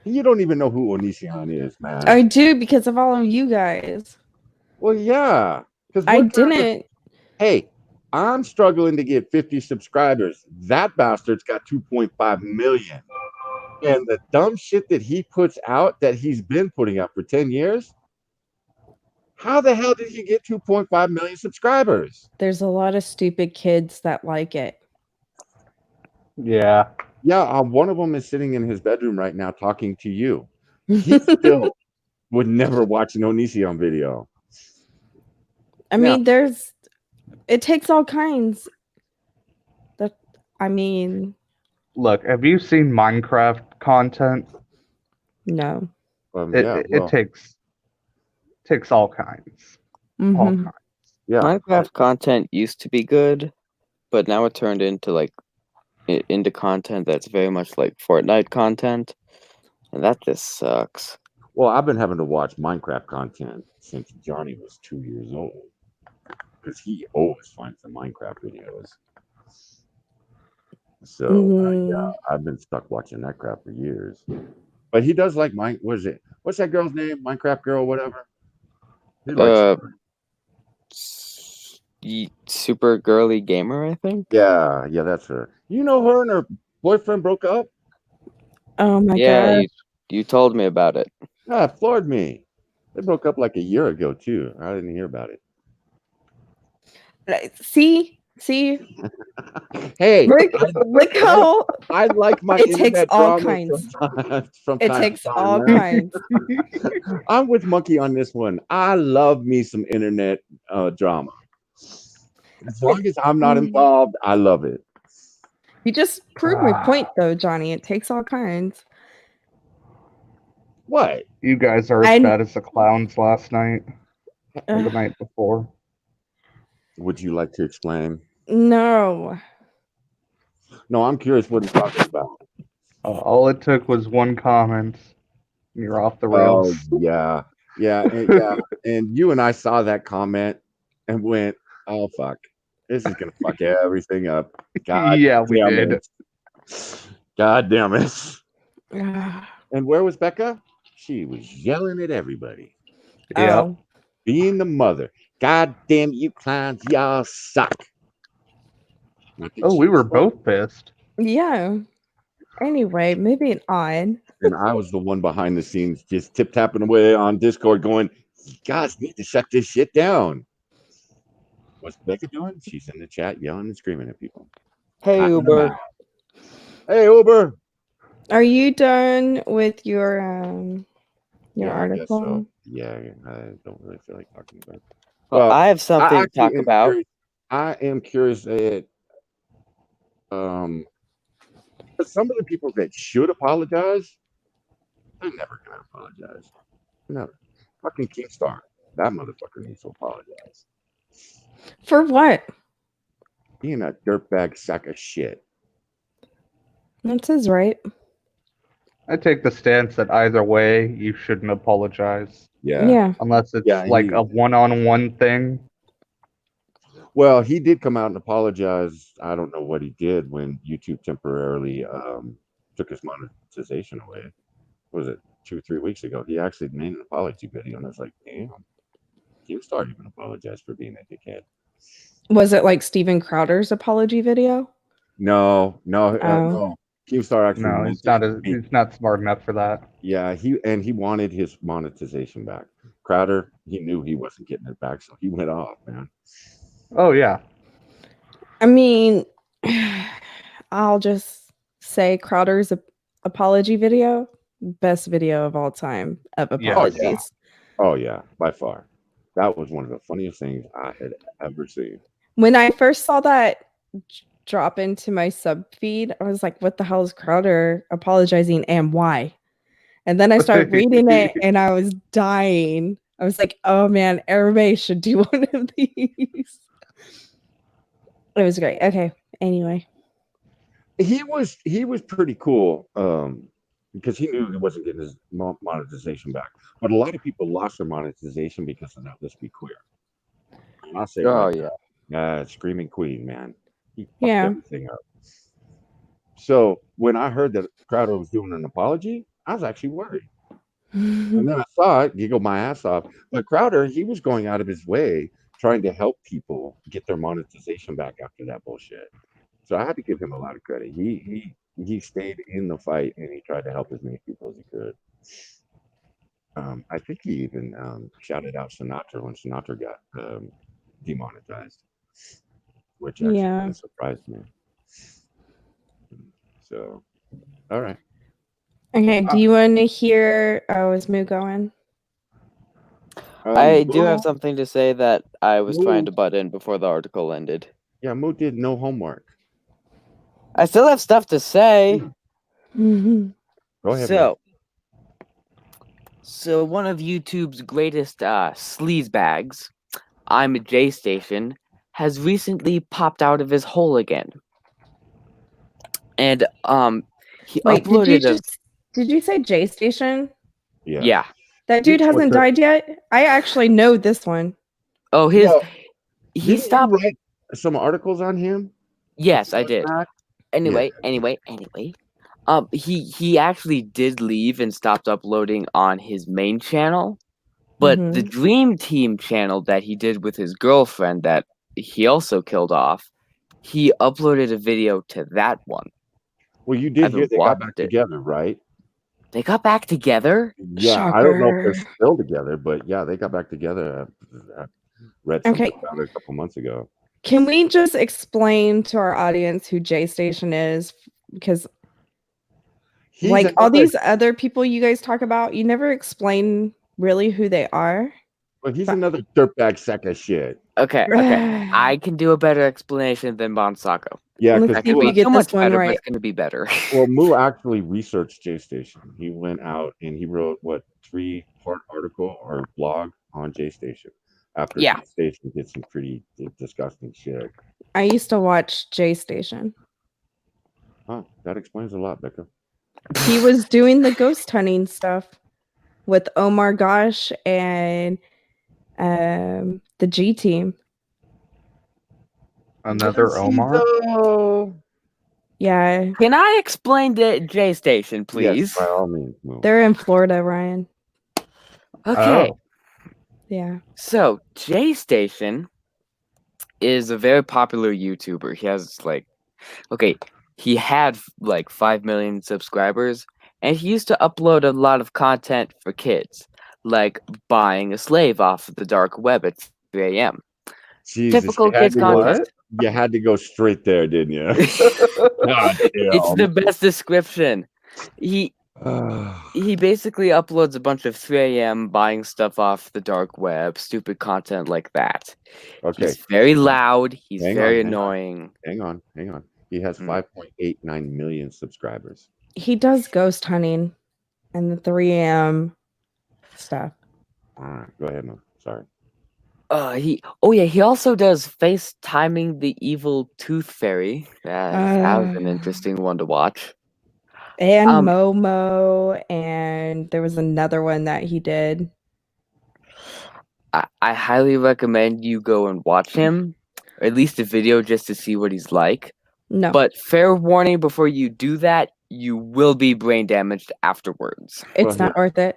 You don't even know who Onision is, man. I do because of all of you guys. Well, yeah, because I didn't. Hey, I'm struggling to get 50 subscribers. That bastard's got 2.5 million. And the dumb shit that he puts out that he's been putting out for 10 years, how the hell did he get 2.5 million subscribers? There's a lot of stupid kids that like it. Yeah. Yeah, one of them is sitting in his bedroom right now talking to you. He still would never watch an Onision video. I mean, it takes all kinds. Look, have you seen Minecraft content? No. It takes all kinds. All Mm-hmm. kinds. Yeah, Minecraft content used to be good, but now it turned into into content that's very much like Fortnite content, and that just sucks. well, I've been having to watch Minecraft content since Johnny was 2 years old because he always finds the Minecraft videos. So yeah, I've been stuck watching that crap for years. But he does like what is it? What's that girl's name? Minecraft girl, whatever. He likes Uh, her. Super girly gamer, I think. Yeah, that's her. You know her and her boyfriend broke up? Oh my Yeah, god. you told me about it. Yeah, it floored me. They broke up like a year ago too. I didn't hear about it. See? Hey, Look how I like my it takes internet all drama kinds. from It time takes to time, all man. kinds. I'm with Monkey on this one. I love me some internet drama. As long as I'm not involved, I love it. You just proved my point though, Johnny. It takes all kinds. What? You guys are as And- bad as the clowns last night or the night before. Would you like to explain? No. No, I'm curious what he's talking about. All it took was one comment. And you're off the Oh rails. yeah, and you and I saw that comment and went, "Oh fuck, this is gonna fuck everything up." God Yeah, we damn did. it! God damn it! And where was Becca? She was yelling at everybody, Yeah. Oh. being the mother. God damn you clowns, y'all suck. Not that Oh, she we were was wrong. both pissed. Yeah. Anyway, moving on. And I was the one behind the scenes just tip tapping away on Discord going, "You guys need to shut this shit down." What's Becca doing? She's in the chat yelling and screaming at people. Hey Hot in the Uber. mouth. Hey Uber. Are you done with your Yeah, I guess so. article? Yeah, I don't really feel like talking about it. Well, I have something to actually talk about. Curious, I am curious at some of the people that should apologize, they're never gonna apologize. Never. Fucking Keemstar. That motherfucker needs to apologize. For what? Being a dirtbag sack of shit. That's his right. I take the stance that either way, you shouldn't apologize. Yeah. Unless it's Yeah, like a one-on-one thing. Well, he did come out and apologize. I don't know what he did when YouTube temporarily took his monetization away. What was it 2 or 3 weeks ago? He actually made an apology video, and I was like, damn, Keemstar even apologized for being a dickhead. Was it like Steven Crowder's apology video? No, Oh. no. Keemstar actually No, meant he's not smart enough for that. Yeah, he wanted his monetization back. Crowder, he knew he wasn't getting it back, so he went off, man. Oh yeah. I mean, I'll just say Crowder's apology video, best video of all time of Yeah. apologies. Oh yeah, by far. That was one of the funniest things I had ever seen. When I first saw that drop into my sub feed, I was like, what the hell is Crowder apologizing and why? And then I started reading it and I was dying. I was like, oh man, everybody should do one of these. It was great. Okay. Anyway. He was pretty cool because he knew he wasn't getting his monetization back. But a lot of people lost their monetization because of that. Let's be clear. And I'll say Oh right yeah. now, Screaming Queen, man, he fucked Yeah. everything up. So when I heard that Crowder was doing an apology, I was actually worried. And then I saw it, giggled my ass off. But Crowder, he was going out of his way trying to help people get their monetization back after that bullshit. So I had to give him a lot of credit. He stayed in the fight and he tried to help as many people as he could. I think he even shouted out Sinatra when Sinatra got demonetized, which actually Yeah. kind of surprised me. So, all right. Okay. Do you want to hear? Oh, is Moo going? I do have Moo- something to say that I was trying Moo- to butt in before the article ended. Yeah, Moo did no homework. I still have stuff to say. Mhm. Go ahead, Moo. So one of YouTube's greatest sleaze bags, I'm a J Station, has recently popped out of his hole again. And he Wait, uploaded did you say J Station? yeah. That dude What's hasn't it? died yet? I actually know this one. Oh, he he stopped. write some articles on him. Yes, I did. Back? Anyway. He actually did leave and stopped uploading on his main channel, but the Mhm. Dream Team channel that he did with his girlfriend that he also killed off, he uploaded a video to that one. Well, you did hear haven't they got watched back it. together, right? They got back together? Yeah, I don't know if they're Shocker. still together, but yeah, they got back together. I read something Okay. about it a couple months ago. Can we just explain to our audience who J Station is? Because He's like all another, these other people you guys talk about, you never explain really who they are. well, he's another dirtbag sack of shit. Okay. I can do a better explanation than Bonsako. Yeah, Let's because see if we Not get so this much one better, but right. it's going to be better. well, Moo actually researched J Station. He went out and he wrote what 3-part article or blog on J Station. After Yeah. J Station did some pretty disgusting shit. I used to watch J Station. Huh? That explains a lot, Becca. He was doing the ghost hunting stuff with Omar Gosh and the G Team. Another Omar? Yeah, Can I explain the J Station, please? Yes, by all means, Moo. they're in Florida, Ryan. Okay. Oh. Yeah. So, J Station is a very popular YouTuber. He has he had like 5 million subscribers, and he used to upload a lot of content for kids, like buying a slave off the dark web at 3 a.m. Jesus, Typical kids content. you had to go straight there, didn't you? God It's the best description. He damn. basically uploads a bunch of 3 a.m. buying stuff off the dark web, stupid content like that. Okay. He's very loud. He's Hang very on, annoying. Hang on. He has 5.89 million subscribers. He does ghost hunting and the 3 a.m. stuff. All right, go ahead, Moo. Sorry. He also does FaceTiming the evil tooth fairy. That was an interesting one to watch. And Momo, and there was another one that he did. I highly recommend you go and watch him, or at least a video just to see what he's like. No. But fair warning, before you do that, you will be brain damaged afterwards. It's not worth it.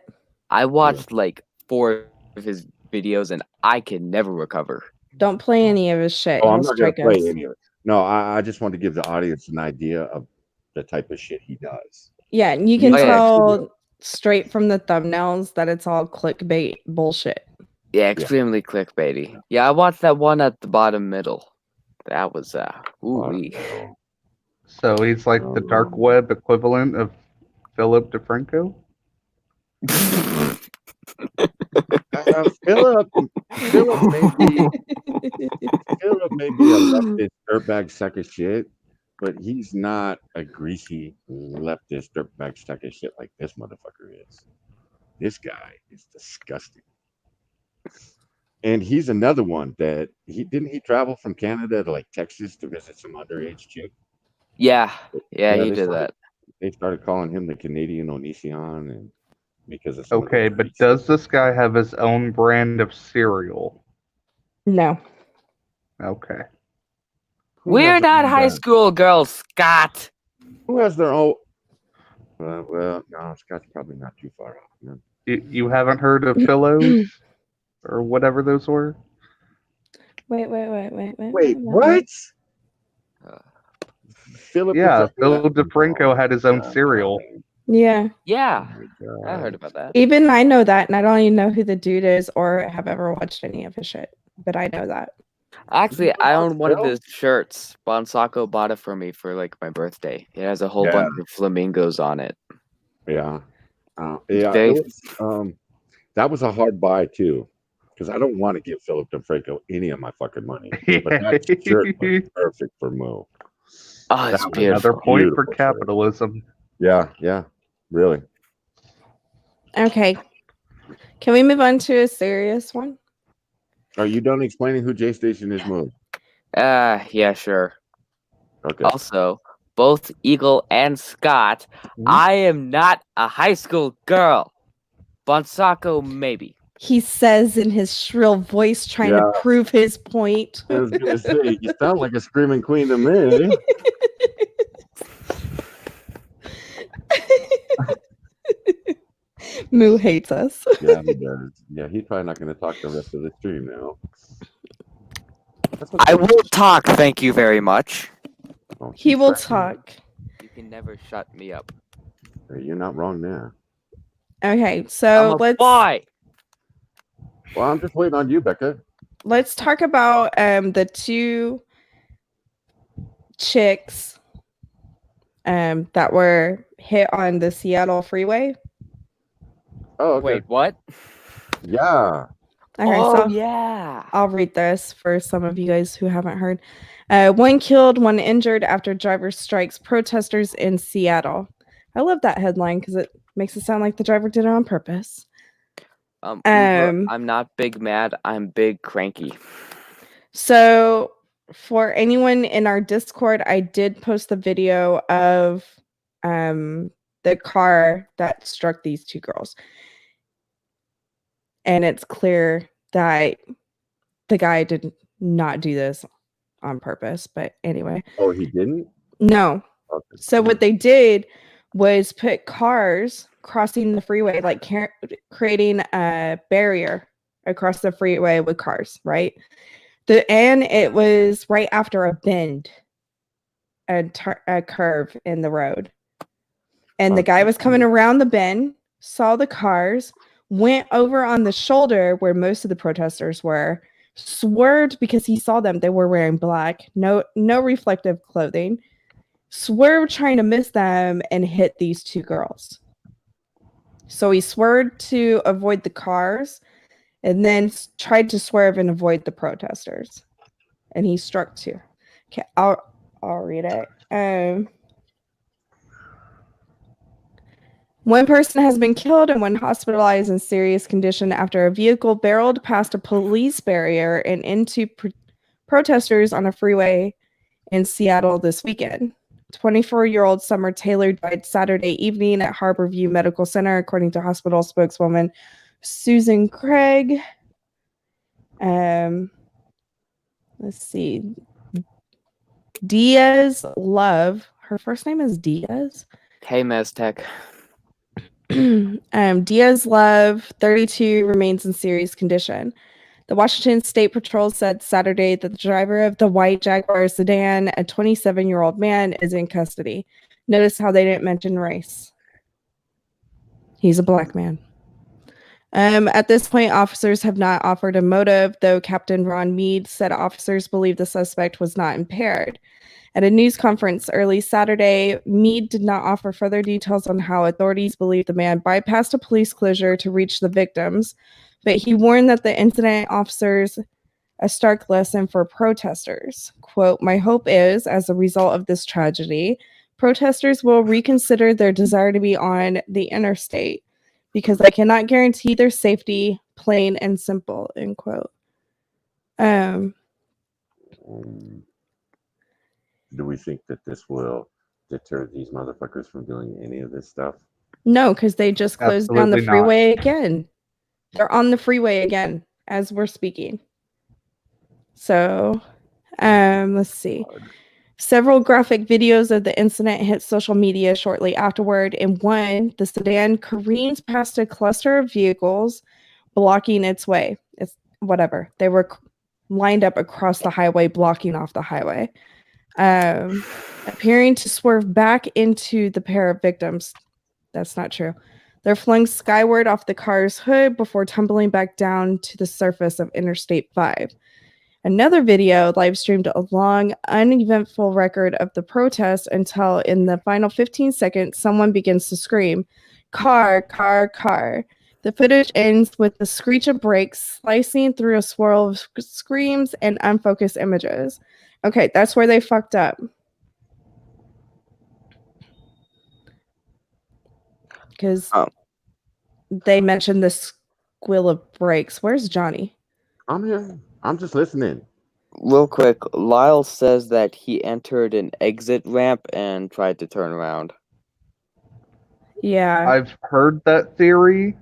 I watched like 4 of his videos and I can never recover. Don't play any of his shit. Oh, He'll I'm not gonna strike play us. any of it. No, I just want to give the audience an idea of the type of shit he does. Yeah, and you can Oh, yeah. tell straight from the thumbnails that it's all clickbait bullshit. Yeah, extremely clickbaity. Yeah, I watched that one at the bottom middle. That was ooh-wee. So he's like the dark web equivalent of Philip DeFranco. Philip may be a leftist dirtbag sack of shit, but he's not a greasy leftist dirtbag sack of shit like this motherfucker is. This guy is disgusting. And he's another one that he travel from Canada to like Texas to visit some underage chick. Yeah, he they did started, that. They started calling him the Canadian Onision, and because of some of Okay, those but tweets. does this guy have his own brand of cereal? No. Okay. Who has We're their not own high brand? school girls, Scott. Who has their own? Well, no, Scott's probably not too far off. Man. You haven't heard of Philos or whatever those were? Wait. Wait, what? Philip? Yeah, Phil DeFranco had his own cereal. Yeah. Yeah, Oh I heard about that. Even I know that, and I don't even know who the dude is or have ever watched any of his shit. But I know that. Actually, I own one of Phil? his shirts. Bonsako bought it for me for like my birthday. It has a whole Yeah. bunch of flamingos on it. Yeah, Very- it was. That was a hard buy too, because I don't want to give Philip DeFranco any of my fucking money. But that shirt was perfect for Moo. Oh, it's That was beautiful. Another point for Beautiful shirt. capitalism. Yeah, really. Okay. Can we move on to a serious one? Are you done explaining who J Station is, Moo? Yeah, sure. Okay. Also, both Eagle and Scott, Mhm. I am not a high school girl. Bonsako, maybe. He says in his shrill voice, trying to prove his point. I was gonna say, you sound like a screaming queen to me. Moo hates us. Yeah, he does. Yeah, he's probably not gonna talk the rest of the stream now. I will talk, thank you very much. Oh, He he's will threatening. talk. You can never shut me up. Hey, you're not wrong there. Okay, I'm so a boy. Well, I'm just waiting on you, Becca. let's talk about the two chicks that were hit on the Seattle freeway. Oh, okay. Wait, what? Yeah. Okay, Oh, so yeah. I'll read this for some of you guys who haven't heard. One killed, one injured after driver strikes protesters in Seattle. I love that headline because it makes it sound like the driver did it on purpose. Uber, I'm not big mad, I'm big cranky. So for anyone in our Discord, I did post the video of the car that struck these two girls. And it's clear that the guy did not do this on purpose. But anyway. Oh, he didn't? No. Okay. So what they did was put cars crossing the freeway, like creating a barrier across the freeway with cars, right? And it was right after a bend, a curve in the road. And the guy was coming around the bend, saw the cars, went over on the shoulder where most of the protesters were, swerved because he saw them. They were wearing black, no reflective clothing, swerved trying to miss them and hit these two girls. So he swerved to avoid the cars and then tried to swerve and avoid the protesters. And he struck two. Okay, I'll read it. One person has been killed and one hospitalized in serious condition after a vehicle barreled past a police barrier and into protesters on a freeway in Seattle this weekend. 24-year-old Summer Taylor died Saturday evening at Harborview Medical Center, according to hospital spokeswoman Susan Craig. Let's see. Diaz Love. Her first name is Diaz. Hey, Meztec. Diaz Love, 32, remains in serious condition. The Washington State Patrol said Saturday that the driver of the white Jaguar sedan, a 27-year-old man, is in custody. Notice how they didn't mention race. He's a black man. At this point, officers have not offered a motive, though Captain Ron Mead said officers believe the suspect was not impaired. At a news conference early Saturday, Mead did not offer further details on how authorities believe the man bypassed a police closure to reach the victims, but he warned that the incident offers a stark lesson for protesters. Quote, "My hope is, as a result of this tragedy, protesters will reconsider their desire to be on the interstate because I cannot guarantee their safety, plain and simple," end quote. Do we think that this will deter these motherfuckers from doing any of this stuff? No, because they just closed down the Absolutely not. freeway again. They're on the freeway again as we're speaking. So, let's see. Several graphic videos of the incident hit social media shortly afterward. In one, the sedan careens past a cluster of vehicles, blocking its way. It's whatever. They were lined up across the highway, blocking off the highway, appearing to swerve back into the pair of victims. That's not true. They're flung skyward off the car's hood before tumbling back down to the surface of Interstate 5. Another video live streamed a long, uneventful record of the protest until in the final 15 seconds, someone begins to scream, "Car, car, car." The footage ends with the screech of brakes slicing through a swirl of screams and unfocused images. Okay, that's where they fucked up. Because they mentioned the squeal of brakes. Where's Johnny? I'm here. I'm just listening. Real quick, Lyle says that he entered an exit ramp and tried to turn around. Yeah. I've heard that theory.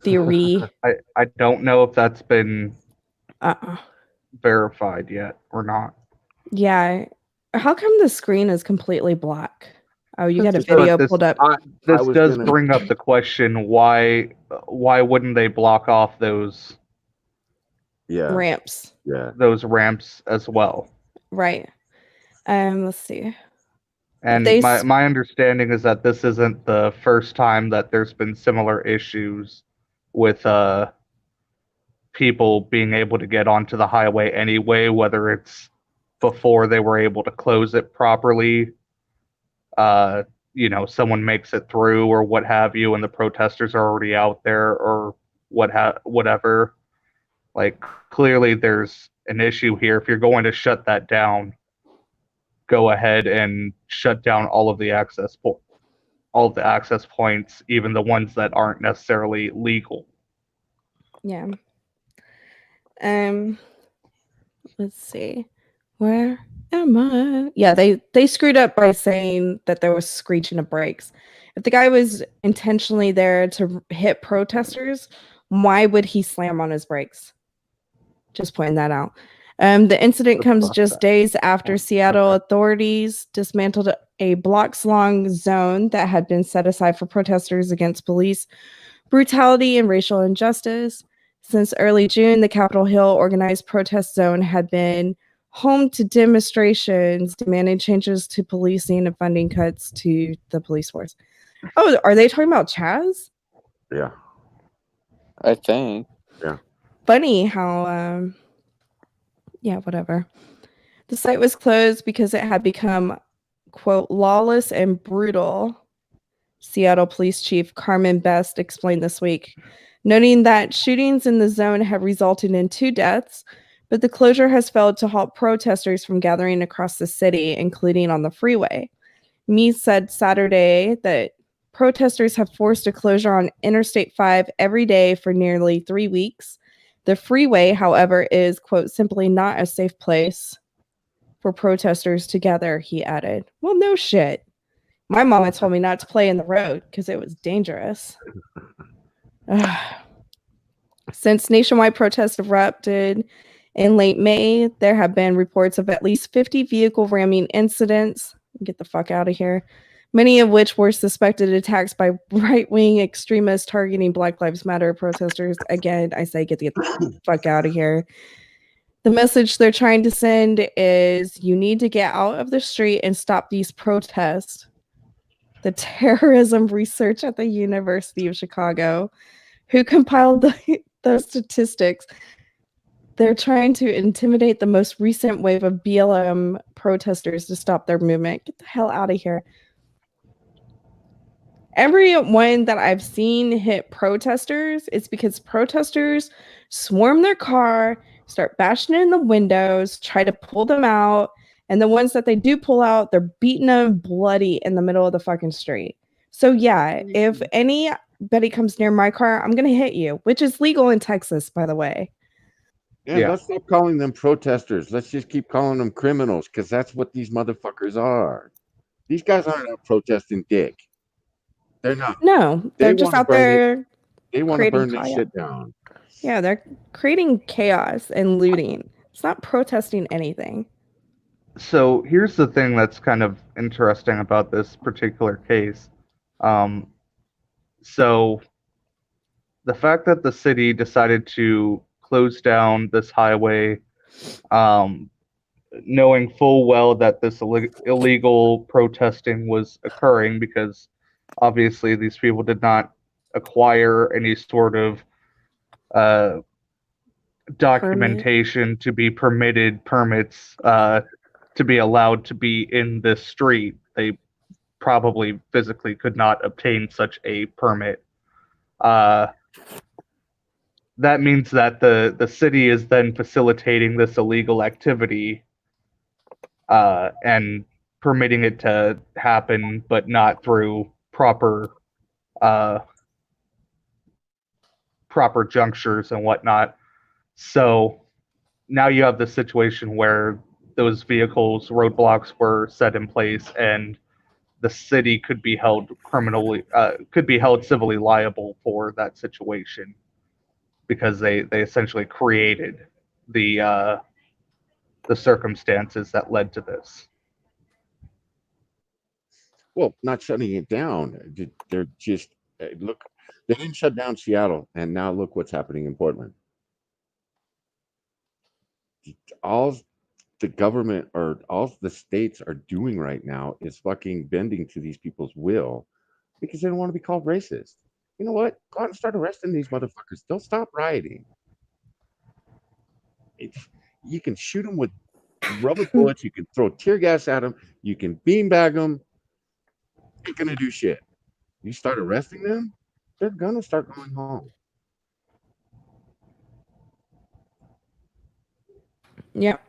Theory. I don't know if that's been verified yet or not. Yeah. How come the screen is completely black? Oh, you got a But video this- pulled up. This was does gonna- bring up the question: why wouldn't they block off those Ramps. Yeah. those ramps as well? Right. Let's see. And They my understanding is that this isn't the first time that there's been similar issues with people being able to get onto the highway anyway, whether it's before they were able to close it properly, someone makes it through or what have you, and the protesters are already out there or whatever. Like, clearly there's an issue here. If you're going to shut that down, go ahead and shut down all of the access points, even the ones that aren't necessarily legal. Yeah. Let's see. Where am I? Yeah, they screwed up by saying that there was screeching of brakes. If the guy was intentionally there to hit protesters, why would he slam on his brakes? Just pointing that out. The incident comes just days after Seattle authorities dismantled a blocks-long zone that had been set aside for protesters against police brutality and racial injustice. Since early June, the Capitol Hill organized protest zone had been home to demonstrations demanding changes to policing and funding cuts to the police force. Oh, are they talking about Chaz? Yeah. I think. Yeah. Funny how, yeah, whatever. The site was closed because it had become, quote, lawless and brutal. Seattle Police Chief Carmen Best explained this week, noting that shootings in the zone have resulted in 2 deaths, but the closure has failed to halt protesters from gathering across the city, including on the freeway. Mead said Saturday that protesters have forced a closure on Interstate 5 every day for nearly 3 weeks. The freeway, however, is, quote, simply not a safe place for protesters to gather, he added. Well, no shit. My mama told me not to play in the road because it was dangerous. Since nationwide protests erupted in late May, there have been reports of at least 50 vehicle ramming incidents. Get the fuck out of here. many of which were suspected attacks by right-wing extremists targeting Black Lives Matter protesters. Again, I say get the fuck out of here. The message they're trying to send is you need to get out of the street and stop these protests. The terrorism research at the University of Chicago, who compiled those statistics, they're trying to intimidate the most recent wave of BLM protesters to stop their movement. Get the hell out of here. Everyone that I've seen hit protesters, it's because protesters swarm their car, start bashing in the windows, try to pull them out, and the ones that they do pull out, they're beating them bloody in the middle of the fucking street. So yeah, if anybody comes near my car, I'm gonna hit you, which is legal in Texas, by the way. And Yeah. let's stop calling them protesters. Let's just keep calling them criminals because that's what these motherfuckers are. These guys aren't out protesting dick. They're not. No, They they're just want to out burn it. there They want to creating burn this chaos. shit down. Yeah, they're creating chaos and looting. It's not protesting anything. So here's the thing that's kind of interesting about this particular case. So the fact that the city decided to close down this highway, knowing full well that this illegal protesting was occurring, because obviously these people did not acquire any sort of documentation to be permits to be allowed to be in this street. They probably physically could not obtain such a permit. That means that the city is then facilitating this illegal activity and permitting it to happen, but not through proper junctures and whatnot. So now you have the situation where those vehicles roadblocks were set in place, and the city could be held civilly liable for that situation because they essentially created the circumstances that led to this. Well, not shutting it down. They're just look. They didn't shut down Seattle, and now look what's happening in Portland. All the government or all the states are doing right now is fucking bending to these people's will because they don't want to be called racist. You know what? Go out and start arresting these motherfuckers. They'll stop rioting. You can shoot them with rubber bullets. You can throw tear gas at them. You can beanbag them. Ain't gonna do shit. You start arresting them, they're gonna start going home. Yep.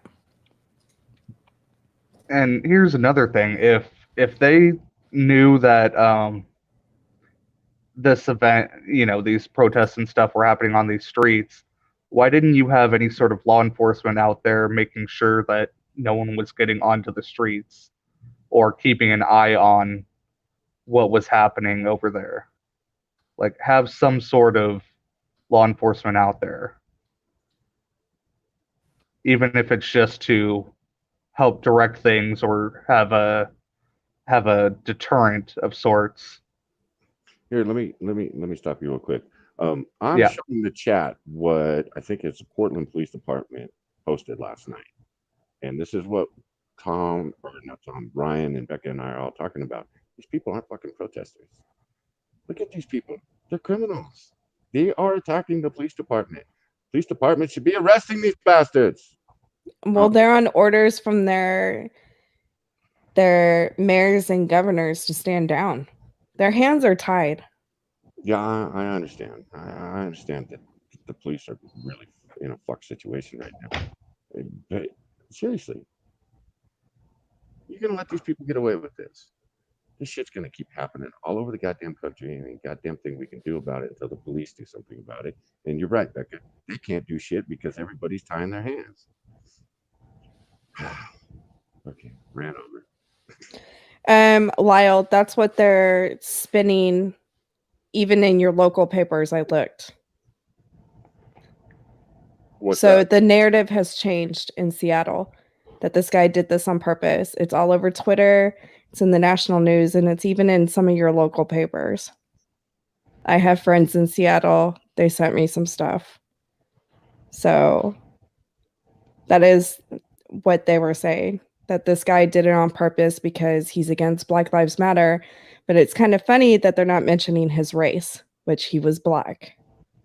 And here's another thing: if they knew that this event, these protests and stuff were happening on these streets, why didn't you have any sort of law enforcement out there making sure that no one was getting onto the streets or keeping an eye on what was happening over there? Like, have some sort of law enforcement out there, even if it's just to help direct things or have a deterrent of sorts. Here, let me stop you real quick. I'm Yeah. showing the chat what I think it's the Portland Police Department posted last night, and this is what Ryan and Becca and I are all talking about. These people aren't fucking protesters. Look at these people. They're criminals. They are attacking the police department. Police department should be arresting these bastards. Well, they're on orders from their mayors and governors to stand down. Their hands are tied. Yeah, I understand. I understand that the police are really in a fuck situation right now. But seriously, you're gonna let these people get away with this? This shit's gonna keep happening all over the goddamn country, and ain't goddamn thing we can do about it until the police do something about it. And you're right, Becca. They can't do shit because everybody's tying their hands. Okay, ran over. Lyle, that's what they're spinning even in your local papers. I looked. What's so that? The narrative has changed in Seattle that this guy did this on purpose. It's all over Twitter. It's in the national news, and it's even in some of your local papers. I have friends in Seattle. They sent me some stuff. So that is what they were saying, that this guy did it on purpose because he's against Black Lives Matter. But it's kind of funny that they're not mentioning his race, which he was black.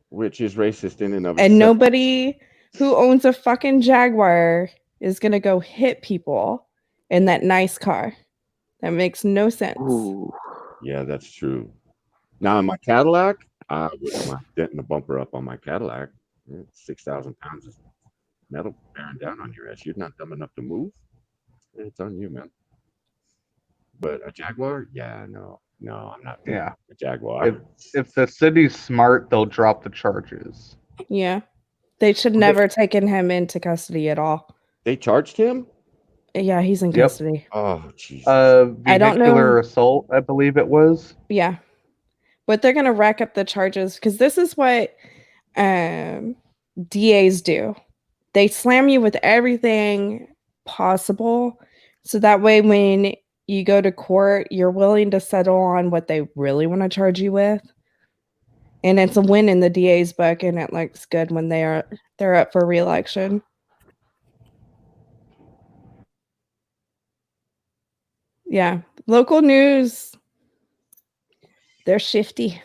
Which is racist in and of And itself. nobody who owns a fucking Jaguar is going to go hit people in that nice car. That makes no sense. Ooh. Yeah, that's true. Now, in my Cadillac, I wouldn't mind denting the bumper up on my Cadillac. 6,000 pounds of metal bearing down on your ass. You're not dumb enough to move. It's on you, man. But a Jaguar? Yeah, no, I'm not doing Yeah. a Jaguar. If the city's smart, they'll drop the charges. Yeah. They should never taken him into custody at all. They charged him? Yeah, he's in Yep. custody. Oh, Jesus. I don't know. Vehicular assault, I believe it was. Yeah. But they're going to rack up the charges because this is what DAs do. They slam you with everything possible. So that way, when you go to court, you're willing to settle on what they really want to charge you with. And it's a win in the DA's book, and it looks good when they're up for re-election. Yeah. Local news, they're shady.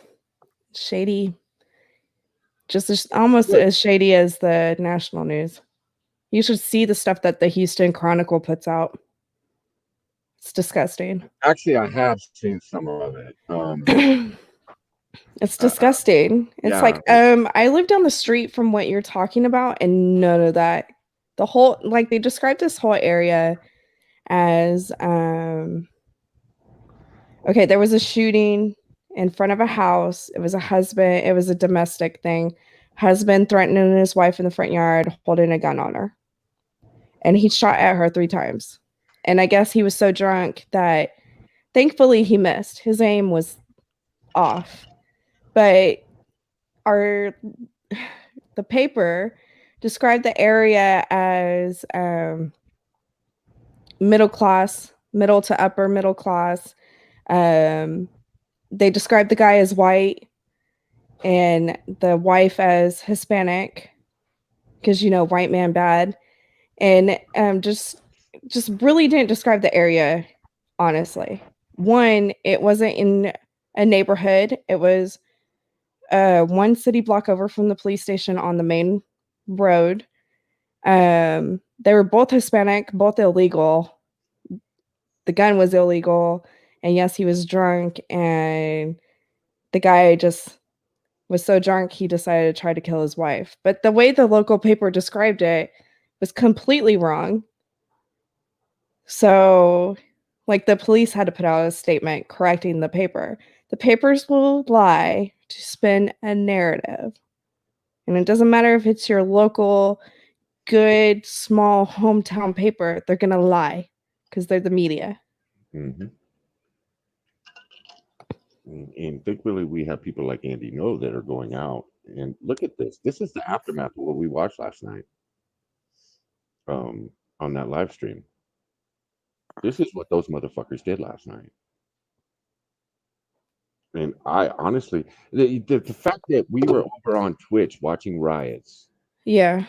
Just almost as shady as the national news. You should see the stuff that the Houston Chronicle puts out. It's disgusting. Actually, I have seen some of it. It's disgusting. It's yeah. like, I live down the street from what you're talking about, and none of that. The whole, like, they described this whole area as, okay, there was a shooting in front of a house. It was a domestic thing. Husband threatening his wife in the front yard, holding a gun on her. And he shot at her 3 times. And I guess he was so drunk that thankfully he missed. His aim was off. But the paper described the area as middle to upper middle class. They described the guy as white and the wife as Hispanic because, white man bad. And just really didn't describe the area, honestly. One, it wasn't in a neighborhood. It was 1 city block over from the police station on the main road. They were both Hispanic, both illegal. The gun was illegal. And yes, he was drunk. And the guy just was so drunk, he decided to try to kill his wife. But the way the local paper described it was completely wrong. So, like, the police had to put out a statement correcting the paper. The papers will lie to spin a narrative. And it doesn't matter if it's your local, good, small hometown paper, they're going to lie because they're the media. Mm-hmm. And thankfully, we have people like Andy Ngo that are going out and look at this. This is the aftermath of what we watched last night on that live stream. This is what those motherfuckers did last night. And I honestly, the fact that we were over on Twitch watching riots, yeah,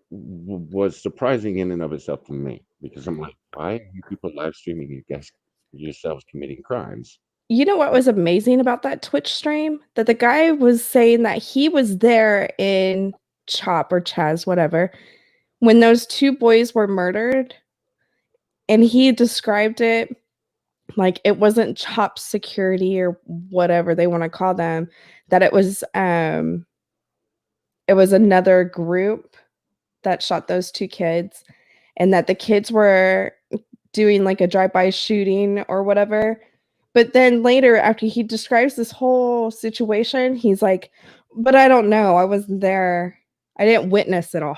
was surprising in and of itself to me because I'm like, why are you people live streaming you guys yourselves committing crimes? You know what was amazing about that Twitch stream? That the guy was saying that he was there in Chop or Chaz, whatever, when those 2 boys were murdered. And he described it like it wasn't Chop security or whatever they want to call them, that it was another group that shot those 2 kids, and that the kids were doing like a drive-by shooting or whatever. But then later, after he describes this whole situation, he's like, but I don't know. I wasn't there. I didn't witness it all.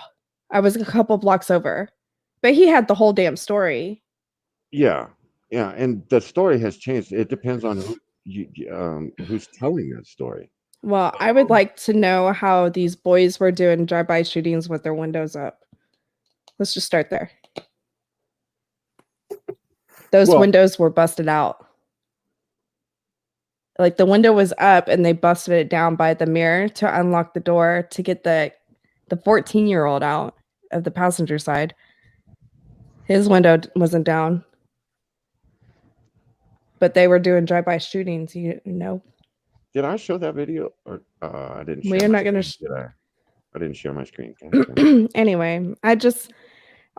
I was a couple blocks over. But he had the whole damn story. Yeah. And the story has changed. It depends on who's telling that story. Well, I would like to know how these boys were doing drive-by shootings with their windows up. Let's just start there. Those Well- windows were busted out. Like the window was up and they busted it down by the mirror to unlock the door to get the 14-year-old out of the passenger side. His window wasn't down. But they were doing drive-by shootings, you know. Did I show that video? Or I didn't share We're my not gonna screen, did I? I didn't share my screen. God damn it. Anyway,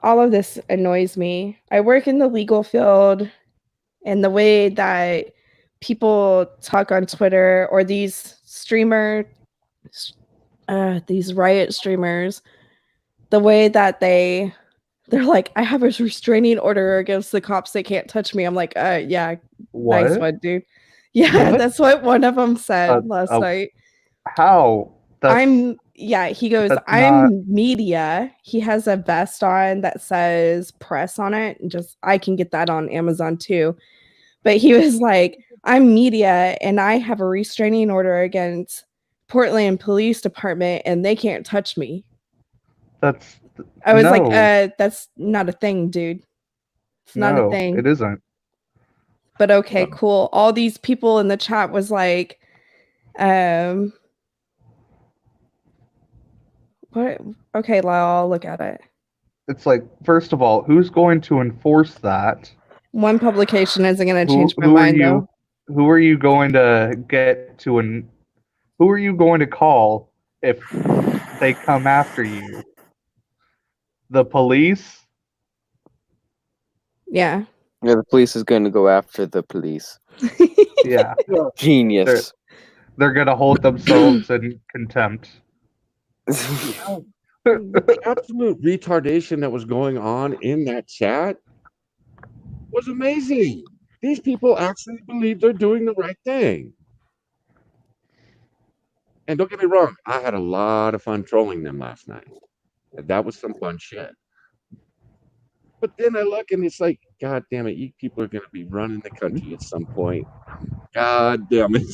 all of this annoys me. I work in the legal field, and the way that people talk on Twitter or these these riot streamers, the way that they're like, I have a restraining order against the cops. They can't touch me. I'm like, yeah, What? nice one, dude. Yeah, What? that's what one of them said last uh, night. How? He goes, that's I'm not- media. He has a vest on that says press on it. And I can get that on Amazon too. But he was like, I'm media and I have a restraining order against Portland Police Department and they can't touch me. That's I was like, no. that's not a thing, dude. It's not a No, thing. it isn't. But okay, Wow. cool. All these people in the chat was like, what? Okay, I'll look at it. It's like, first of all, who's going to enforce that? One publication isn't going to change my Who are mind, you? though. Who are you going to get to who are you going to call if they come after you? The police? Yeah. Yeah, the police is going to go after the police. Yeah. Genius. They're going to hold themselves in contempt. The absolute retardation that was going on in that chat was amazing. These people actually believe they're doing the right thing. And don't get me wrong, I had a lot of fun trolling them last night. That was some fun shit. But then I look and it's like, God damn it, you people are going to be running the country at some point. God damn it.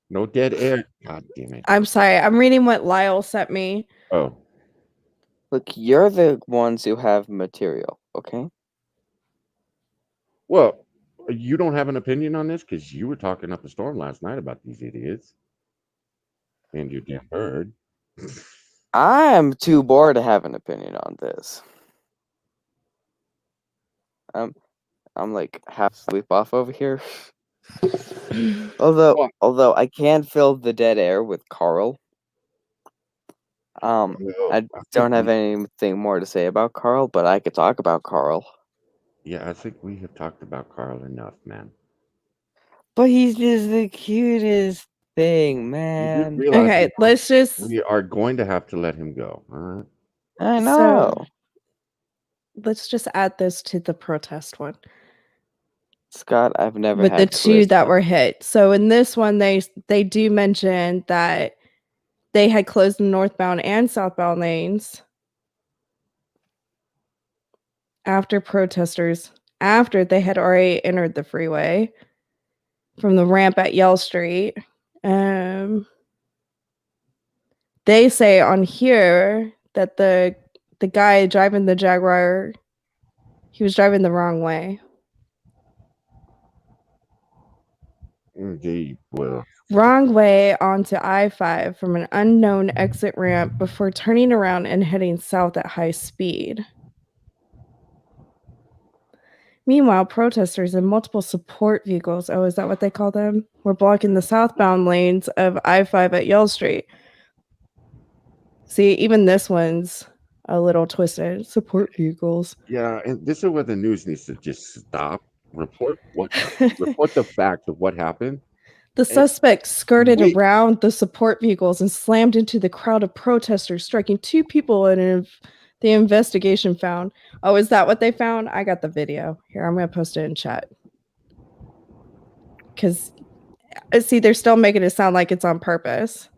No dead air. God damn it. I'm sorry. I'm reading what Lyle sent me. Oh, Look, you're the ones who have material, okay? well, you don't have an opinion on this because you were talking up a storm last night about these idiots and your damn bird. I'm too bored to have an opinion on this. I'm like half sleep off over here. Well- Although I can fill the dead air with Carl. Well, I think don't have we- anything more to say about Carl, but I could talk about Carl. Yeah, I think we have talked about Carl enough, man. But he's just the cutest thing, You do man. realize Okay, let's just. we are going to have to let him go. All right. I know. Let's just add this to the protest one Scott, I've never with the had two that charisma. were hit. So in this one, they do mention that they had closed the northbound and southbound lanes after they had already entered the freeway from the ramp at Yell Street. They say on here that the guy driving the Jaguar, he was driving the wrong way. Indeed. Well, Wrong way onto I-5 from an unknown exit ramp before turning around and heading south at high speed. Meanwhile, protesters and multiple support vehicles, is that what they call them, were blocking the southbound lanes of I-5 at Yell Street. See, even this one's a little twisted. Support vehicles. yeah, and this is where the news needs to just stop. Report the facts of what happened. The suspect skirted wait. around the support vehicles and slammed into the crowd of protesters, striking 2 people in the investigation found. Oh, is that what they found? I got the video. Here, I'm going to post it in chat. Because, see, they're still making it sound like it's on purpose.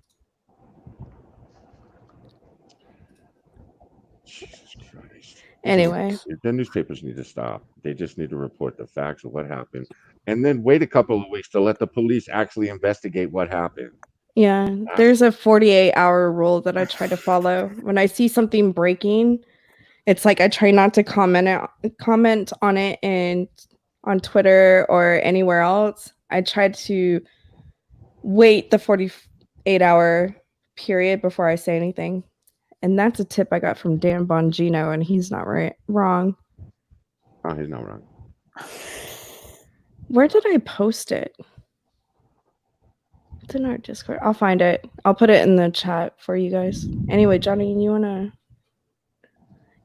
Jesus Christ. Anyway. The newspapers need to stop. They just need to report the facts of what happened. And then wait a couple of weeks to let the police actually investigate what happened. Yeah, there's a 48-hour rule that I try to follow. When I see something breaking, it's like I try not to comment on it and on Twitter or anywhere else. I try to wait the 48-hour period before I say anything. And that's a tip I got from Dan Bongino, and he's not wrong. Oh, he's not wrong. Where did I post it? It's in our Discord. I'll find it. I'll put it in the chat for you guys. Anyway, Johnny, you wanna?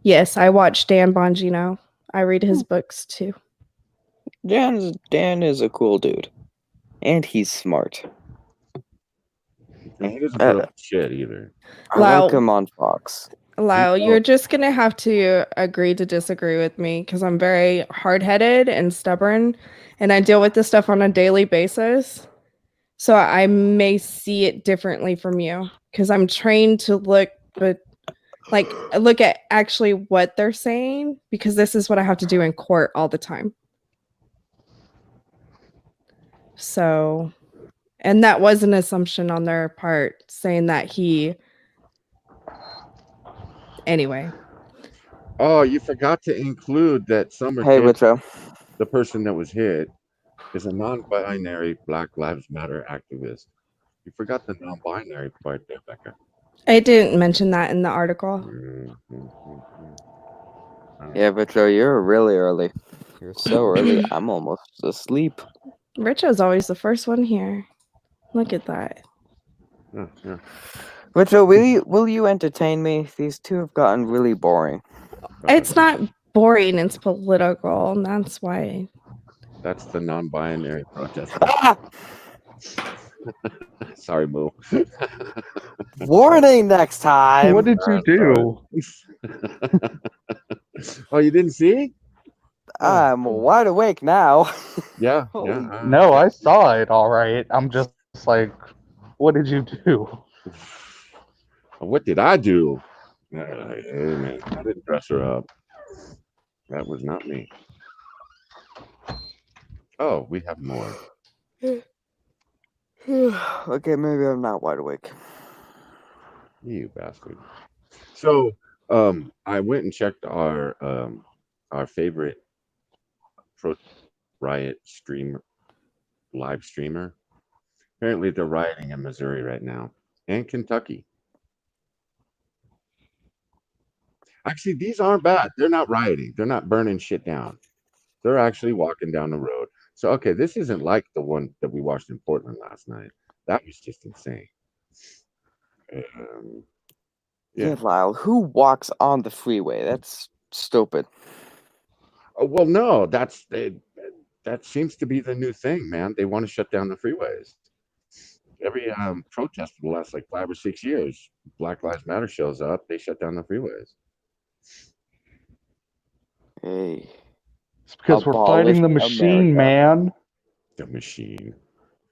Yes, I watch Dan Bongino. I read his books too. Dan is a cool dude, and he's smart. And he doesn't put up with shit either. I Lau. like him on Fox. Lau, you're just gonna have to agree to disagree with me because I'm very hard-headed and stubborn, and I deal with this stuff on a daily basis. So I may see it differently from you because I'm trained to look at actually what they're saying because this is what I have to do in court all the time. So, and that was an assumption on their part saying that anyway. Oh, you forgot to include that Summer Hey, Jam, Richo. the person that was hit, is a non-binary Black Lives Matter activist. You forgot the non-binary part there, Becca. I didn't mention that in the article. Yeah, Richo, you're really early. You're so early, I'm almost asleep. Richo's always the first one here. Look at that. Yeah. Richo, will you entertain me? These two have gotten really boring. It's not boring, it's political, and that's why. That's the non-binary protest. Ah! Sorry, Moo. Warning next time. What did you do? Oh, you didn't see? I'm wide awake now. Yeah. No, I saw it all right. I'm just like, what did you do? What did I do? Hey, man, I didn't dress her up. That was not me. Oh, we have more. Okay, maybe I'm not wide awake. You bastard. So, I went and checked our favorite riot live streamer. Apparently, they're rioting in Missouri right now and Kentucky. Actually, these aren't bad. They're not rioting. They're not burning shit down. They're actually walking down the road. So, okay, this isn't like the one that we watched in Portland last night. That was just insane. Yeah, Lyle, who walks on the freeway? That's stupid. Well, no, that seems to be the new thing, man. They want to shut down the freeways. Every protest for the last like 5 or 6 years, Black Lives Matter shows up, they shut down the freeways. Hey. It's because we're fighting the machine, America. man. The machine.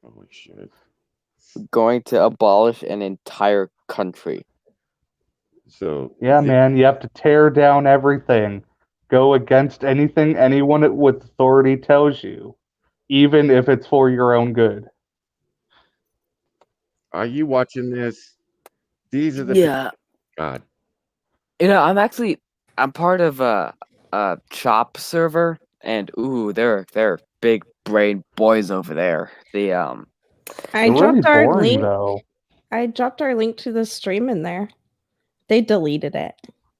Holy shit. Going to abolish an entire country. So yeah, man, you have to tear down everything. Go against anything anyone with authority tells you, even if it's for your own good. Are you watching this? These are the Yeah. God. You know, I'm part of a Chop server, and ooh, they're big brain boys over there. I They're dropped really our boring, link. though. I dropped our link to the stream in there. They deleted it.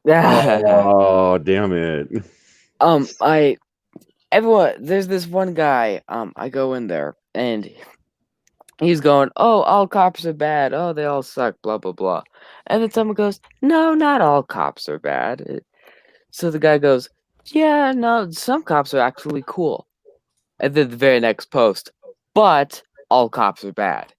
Oh, damn it. There's this one guy, I go in there and he's going, "Oh, all cops are bad. Oh, they all suck, blah blah blah." And then someone goes, "No, not all cops are bad." So the guy goes, "Yeah, no, some cops are actually cool." And then the very next post, "But all cops are bad."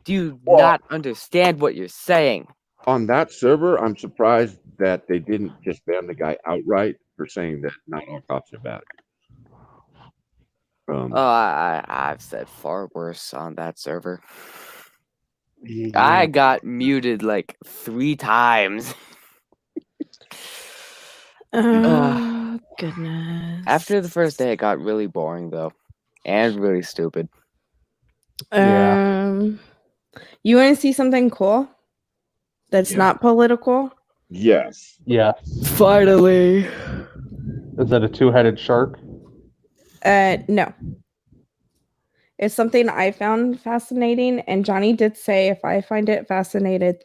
Do you not understand what you're saying? On that server, I'm surprised that they didn't just ban the guy outright for saying that not all cops are bad. I've said far worse on that server. Yeah. I got muted like 3 times. Oh, goodness. After the first day, it got really boring though, and really stupid. Yeah. You want to see something cool that's Yeah. not political? Yes. Yes. Finally. Is that a two-headed shark? No. It's something I found fascinating, and Johnny did say if I find it fascinating,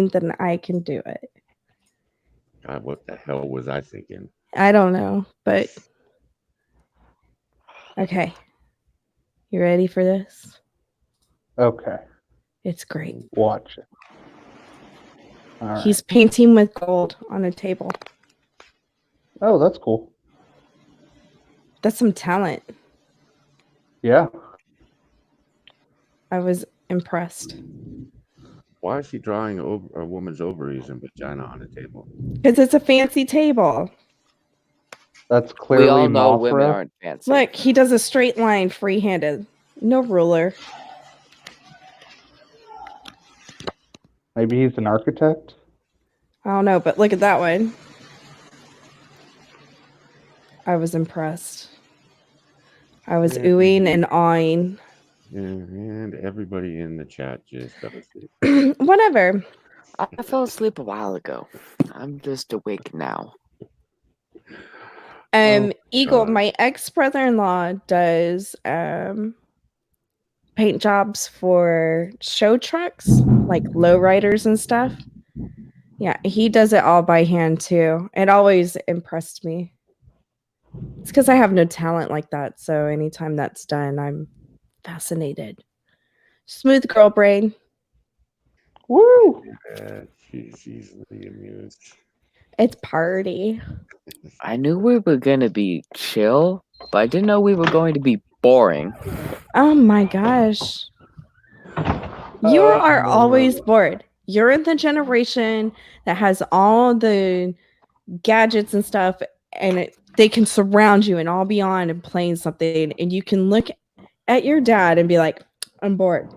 then I can do it. God, what the hell was I thinking? I don't know, but okay. You ready for this? Okay. It's great. Watch it. All right. He's painting with gold on a table. Oh, that's cool. That's some talent. Yeah. I was impressed. Why is he drawing a woman's ovaries and vagina on a table? Because it's a fancy table. That's clearly We all know women Mothra. aren't fancy. Look, he does a straight line free-handed. No ruler. Maybe he's an architect. I don't know, but look at that one. I was impressed. I was oohing and awing. And everybody in the chat just fell asleep. Whatever. I fell asleep a while ago. I'm just awake now. Eagle, God. my ex-brother-in-law does paint jobs for show trucks, like lowriders and stuff. Yeah, he does it all by hand too. It always impressed me. It's because I have no talent like that, so anytime that's done, I'm fascinated. Smooth girl brain. Woo! Yeah, she's easily amused. It's party. I knew we were gonna be chill, but I didn't know we were going to be boring. Oh my gosh. You are always bored. You're in the generation that has all the gadgets and stuff, and they can surround you and all be on and playing something, and you can look at your dad and be like, I'm bored.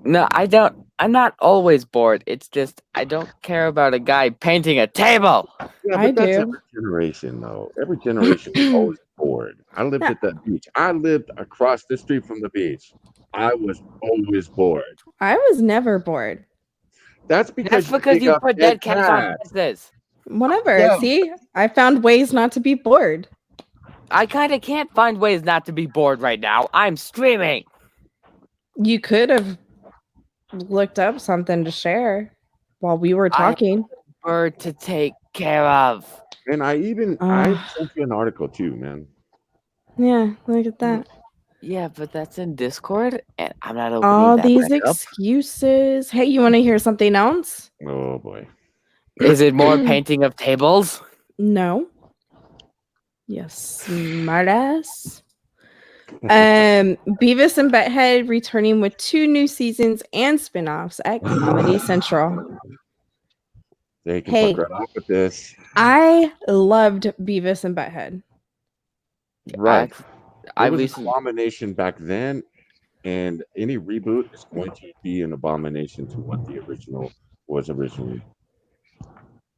No, I don't. I'm not always bored. It's just I don't care about a guy painting a table. Yeah, I but that's do. every generation, though. Every generation is always bored. I lived Yeah. at the beach. I lived across the street from the beach. I was always bored. I was never bored. That's because That's because dig you up put dead dead cats on cats. fences. Whatever. Yeah. See, I found ways not to be bored. I kind of can't find ways not to be bored right now. I'm streaming. You could have looked up something to share while we were I have talking. a bird to take care of. And I sent you an article too, man. Yeah, look at that. Yeah, but that's in Discord, and I'm not opening All that these back up. excuses. Hey, you want to hear something else? Oh boy. Is it more painting of tables? No. Yes, smartass. Beavis and Butthead returning with 2 new seasons and spin-offs at Comedy Central. They can Hey. fuck right off with this. I loved Beavis and Butthead. Right. I It was an recently, abomination back then, and any reboot is going to be an abomination to what the original was originally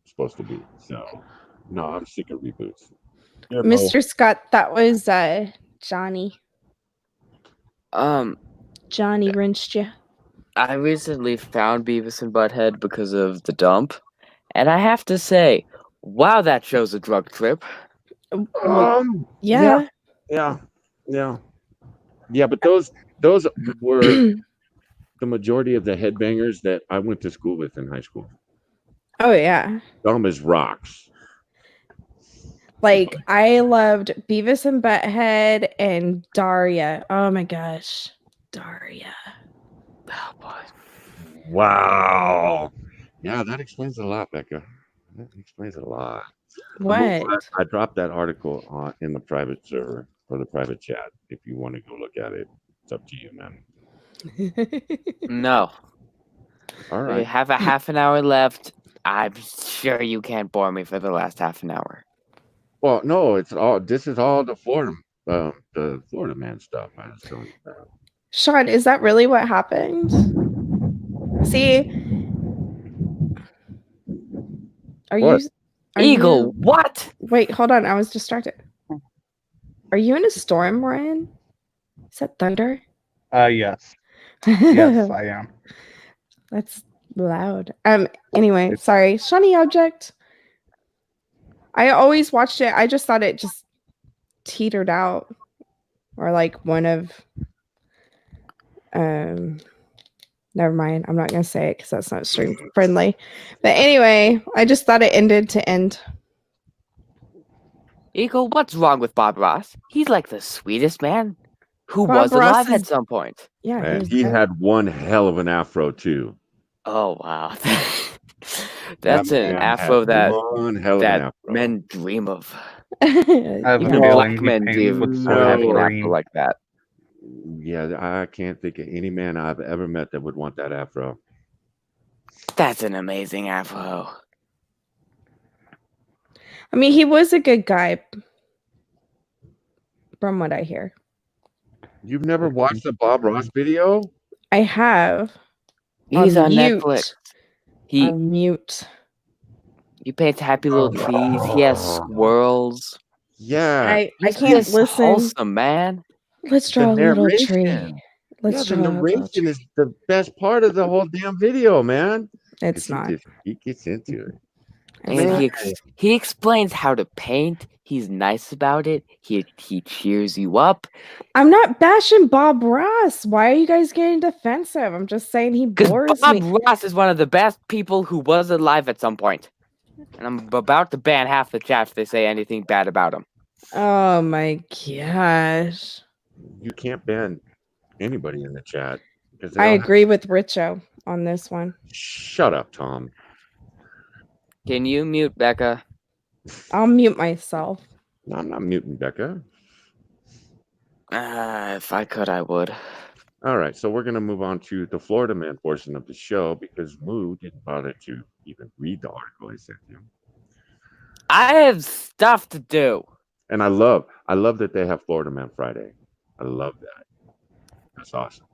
supposed to be. So, no, I'm sick of reboots. Here, Mo. Mr. Scott, that was Johnny. Johnny wrenched you. I recently found Beavis and Butthead because of the dump, and I have to say, wow, that show's a drug trip. Well, yeah. Yeah, but those were the majority of the headbangers that I went to school with in high school. Oh yeah. Dumb as rocks. Like I loved Beavis and Butthead and Daria. Oh my gosh. Daria. Oh boy. Wow. Yeah, that explains a lot, Becca. That explains a lot. What? I dropped that article in the private server or the private chat. If you want to go look at it, it's up to you, man. No. All We right. have a half an hour left. I'm sure you can't bore me for the last half an hour. Well, no, it's all. This is all the Florida man stuff. I just don't. Sean, is that really what happened? See, are What? Eagle, what? Wait, hold on. I was distracted. Are you in a storm, Ryan? Is that thunder? Yes. Yes, I am. That's loud. Anyway, sorry. Shiny object. I always watched it. I just thought it just teetered out. Or like one of never mind. I'm not gonna say it because that's not stream friendly. But anyway, I just thought it ended to end. Eagle, what's wrong with Bob Ross? He's like the sweetest man who Bob was Ross alive at is- some point. Yeah, And was he dead. had one hell of an afro too. Oh wow. That That's an man afro had that one hell of an afro. men dream of. I have a Even No, black feeling he men paints dream with of soil having an afro green. like that. Yeah, I can't think of any man I've ever met that would want that afro. That's an amazing afro. I mean, he was a good guy, from what I hear. You've never watched a Bob Ross video? I have. He's on mute. Netflix. He On mute. paints happy little trees. He has squirrels. Yeah. I He's can't just listen. wholesome, man. Let's The draw a little narration. tree. Let's the draw a little narration tree. is the best part of the whole damn video, man. It's not. He gets into it. It's And not. he explains how to paint. He's nice about it. He cheers you up. I'm not bashing Bob Ross. Why are you guys getting defensive? I'm just saying he Because bores Bob me. Ross is one of the best people who was alive at some point. And I'm about to ban half the chat if they say anything bad about him. Oh my gosh. You can't ban anybody in the chat. Because I agree with Richo on this one. Shut up, Tom. Can you mute Becca? I'll mute myself. No, I'm not muting Becca. If I could, I would. All right, so we're going to move on to the Florida Man portion of the show because Moo didn't bother to even read the article I sent him. I have stuff to do. And I love that they have Florida Man Friday. I love that. That's awesome.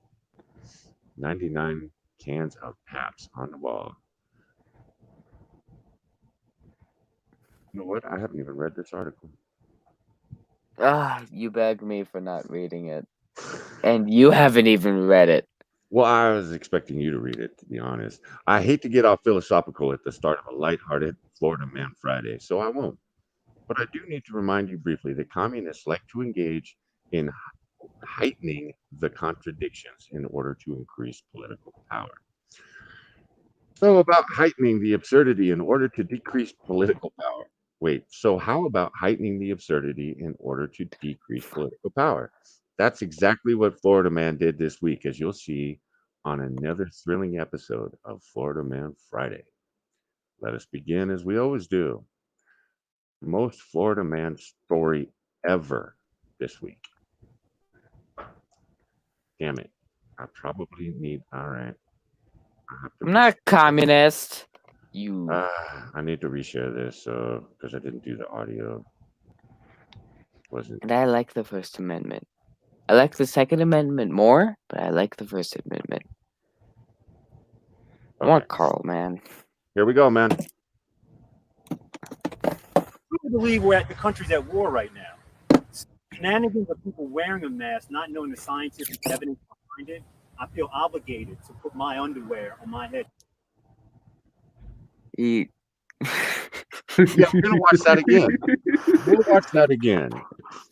99 cans of Paps on the wall. You know what? I haven't even read this article. You begged me for not reading it. And you haven't even read it. Well, I was expecting you to read it, to be honest. I hate to get off philosophical at the start of a lighthearted Florida Man Friday, so I won't. But I do need to remind you briefly that communists like to engage in heightening the contradictions in order to increase political power. So about heightening the absurdity in order to decrease political power. Wait, so how about heightening the absurdity in order to decrease political power? That's exactly what Florida Man did this week, as you'll see on another thrilling episode of Florida Man Friday. Let us begin as we always do. Most Florida Man story ever this week. Damn it. I probably need, all right. I'm not a communist. You. I need to reshare this because I didn't do the audio. And I like the First Amendment. I like the Second Amendment more, but I like the First Amendment. I want Carl, man. Here we go, man. I believe we're at the country's at war right now. Shenanigans of people wearing a mask, not knowing the scientific evidence behind it. I feel obligated to put my underwear on my head. Yeah, we're gonna watch that again. We'll watch that again.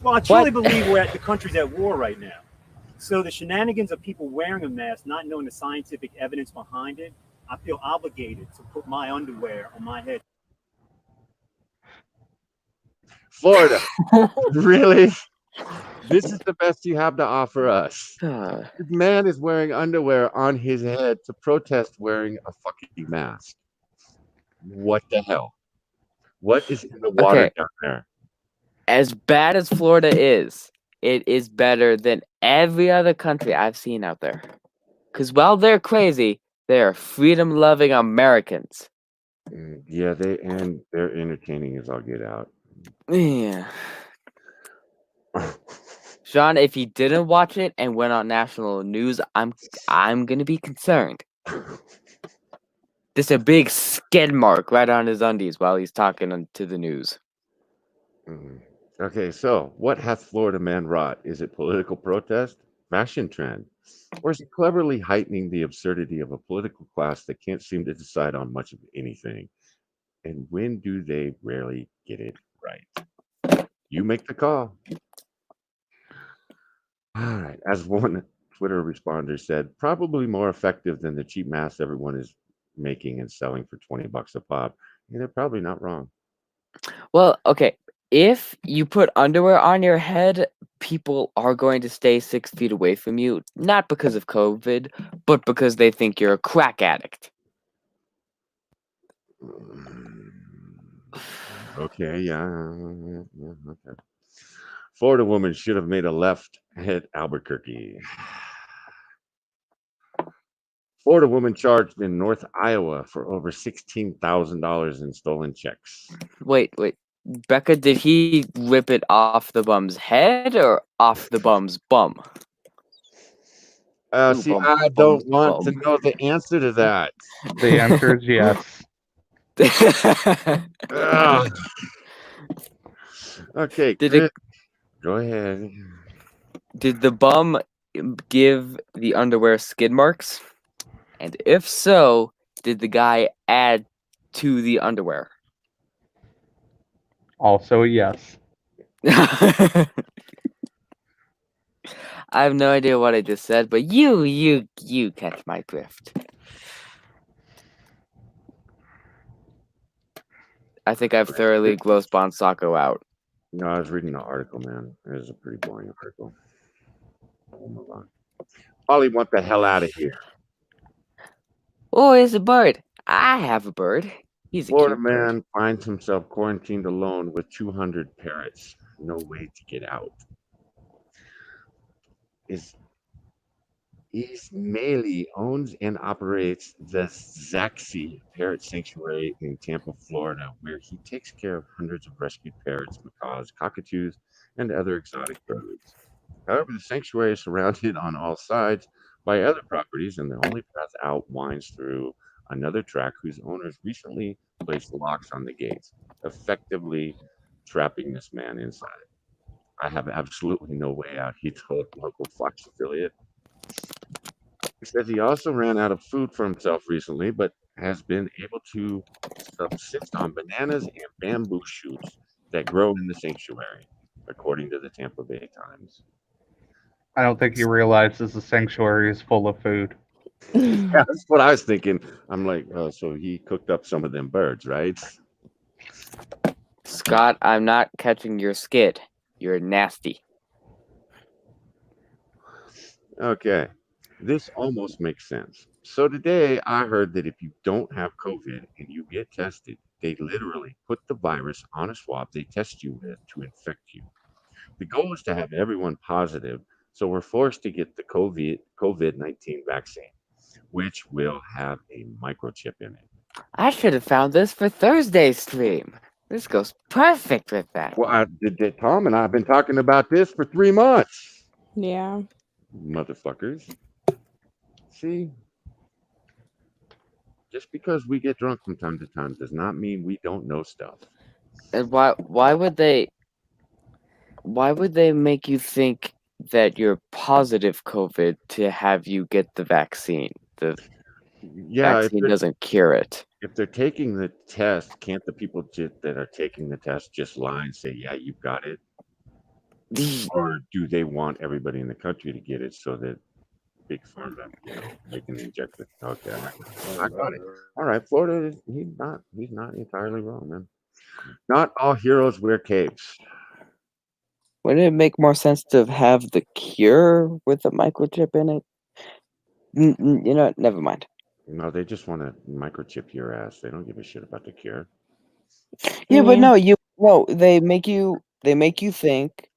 Well, I truly believe we're at the country's at war right now. So the shenanigans of people wearing a mask, not knowing the scientific evidence behind it, I feel obligated to put my underwear on my head. Florida, really? This is the best you have to offer us. This man is wearing underwear on his head to protest wearing a fucking mask. What the hell? What is in the water down there? As bad as Florida is, it is better than every other country I've seen out there. Because while they're crazy, they are freedom-loving Americans. Yeah, they're entertaining as all get out. Yeah. Sean, if he didn't watch it and went on national news, I'm gonna be concerned. There's a big skid mark right on his undies while he's talking to the news. Okay, so what hath Florida Man wrought? Is it political protest? Fashion trend? Or is it cleverly heightening the absurdity of a political class that can't seem to decide on much of anything? And when do they rarely get it right? You make the call. All right. As one Twitter responder said, probably more effective than the cheap masks everyone is making and selling for $20 a pop. And they're probably not wrong. Well, okay. If you put underwear on your head, people are going to stay 6 feet away from you, not because of COVID, but because they think you're a crack addict. Okay, yeah, okay. Florida woman should have made a left at Albuquerque. Florida woman charged in North Iowa for over $16,000 in stolen checks. Wait. Becca, did he rip it off the bum's head or off the bum's bum? See, Bum, I bum's don't want to bum. know the answer to that. The answer is yes. Ugh. Okay, Did Chris, go ahead. Did the bum give the underwear skid marks? And if so, did the guy add to the underwear? Also, yes. I have no idea what I just said, but you catch my drift. I think I've thoroughly grossed Bon Sacco out. No, I was reading the article, man. It was a pretty boring article. We'll move on. Ollie, want the hell out of here. Oh, it's a bird. I have a bird. He's a Florida cute bird. man finds himself quarantined alone with 200 parrots. No way to get out. Ismaili owns and operates the Zaxi Parrot Sanctuary in Tampa, Florida, where he takes care of hundreds of rescued parrots, macaws, cockatoos, and other exotic birds. However, the sanctuary is surrounded on all sides by other properties, and the only path out winds through another track whose owners recently placed locks on the gates, effectively trapping this man inside. I have absolutely no way out, he told local Fox affiliate. He says he also ran out of food for himself recently, but has been able to subsist on bananas and bamboo shoots that grow in the sanctuary, according to the Tampa Bay Times. I don't think he realizes the sanctuary is full of food. Yeah, that's what I was thinking. I'm like, oh, so he cooked up some of them birds, right? Scott, I'm not catching your skid. You're nasty. Okay, this almost makes sense. So today I heard that if you don't have COVID and you get tested, they literally put the virus on a swab they test you with to infect you. The goal is to have everyone positive, so we're forced to get the COVID-19 vaccine, which will have a microchip in it. I should have found this for Thursday's stream. This goes perfect with that. Well, Tom and I have been talking about this for 3 months. Yeah. Motherfuckers. See? Just because we get drunk from time to time does not mean we don't know stuff. And why would they make you think that you're positive COVID to have you get the vaccine? The Yeah, vaccine doesn't cure it. if they're taking the test, can't the people that are taking the test just lie and say, yeah, you've got it? Or do they want everybody in the country to get it so that big pharma, they can inject it? Okay, I got it. All right, Florida, he's not entirely wrong, man. Not all heroes wear capes. Wouldn't it make more sense to have the cure with a microchip in it? You know, never mind. No, they just want to microchip your ass. They don't give a shit about the cure. Yeah, but Yeah. they make you think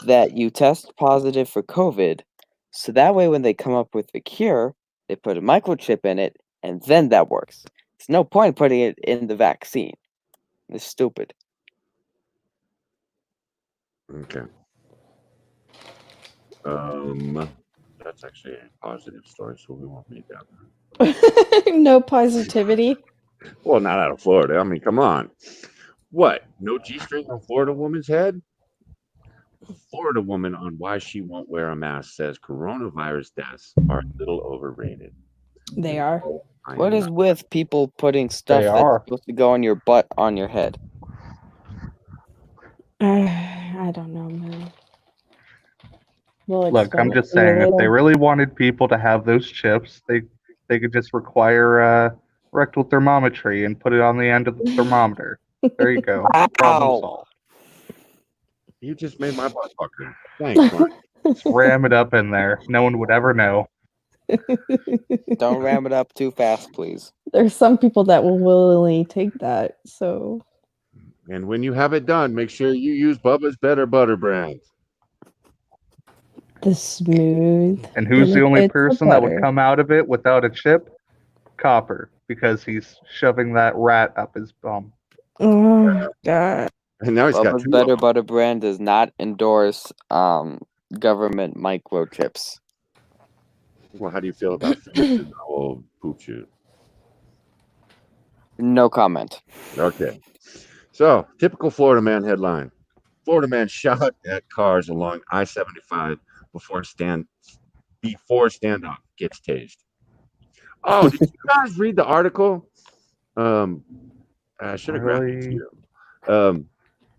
that you test positive for COVID, so that way when they come up with the cure, they put a microchip in it, and then that works. There's no point putting it in the vaccine. It's stupid. Okay. That's actually a positive story, so we won't make that one. No positivity. Well, not out of Florida. I mean, come on. What? No G string on Florida woman's head? Florida woman on why she won't wear a mask says coronavirus deaths are a little overrated. They are. I What am is not. with people putting They stuff that's are. supposed to go on your butt on your head? I don't know, man. We'll Look, I'm explain it just to you saying, if they later. really wanted people to have those chips, they could just require rectal thermometry and put it on the end of the thermometer. There you go. Problem Wow. solved. You just made my butt pucker. Thanks, Mike. Just ram it up in there. No one would ever know. Don't ram it up too fast, please. There's some people that will willingly take that. So And when you have it done, make sure you use Bubba's Better Butter brand. the smooth And who's the only benefits of person that would butter. come out of it without a chip? Copper, because he's shoving that rat up his bum. Oh God. And now he's got Bubba's two of Better them. Butter brand does not endorse government microchips. Well, how do you feel about finishing the whole poop shoot? No comment. Okay. So, typical Florida man headline. Florida man shot at cars along I-75 before standoff gets tased. Oh, did you guys read the article? I should have grabbed it to Really? you.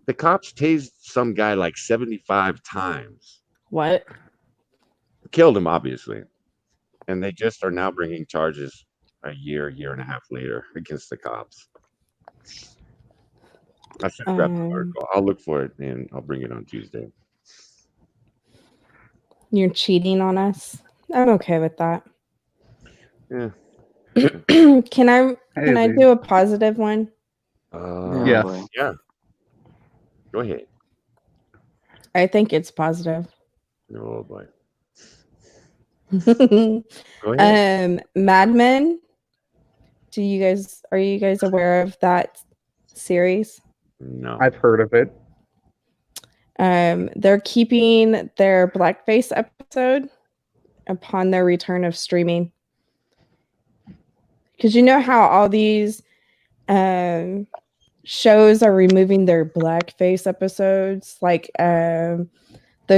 The cops tased some guy like 75 times. What? Killed him, obviously. And they just are now bringing charges a year and a half later against the cops. I should have grabbed the article. I'll look for it and I'll bring it on Tuesday. You're cheating on us. I'm okay with that. Yeah. Can I Hey, do a positive one? Yes. boy. Yeah. Go ahead. I think it's positive. Oh boy. Mad Go ahead. Men. Are you guys aware of that series? No. I've heard of it. They're keeping their blackface episode upon their return of streaming. Because you know how all these shows are removing their blackface episodes, like the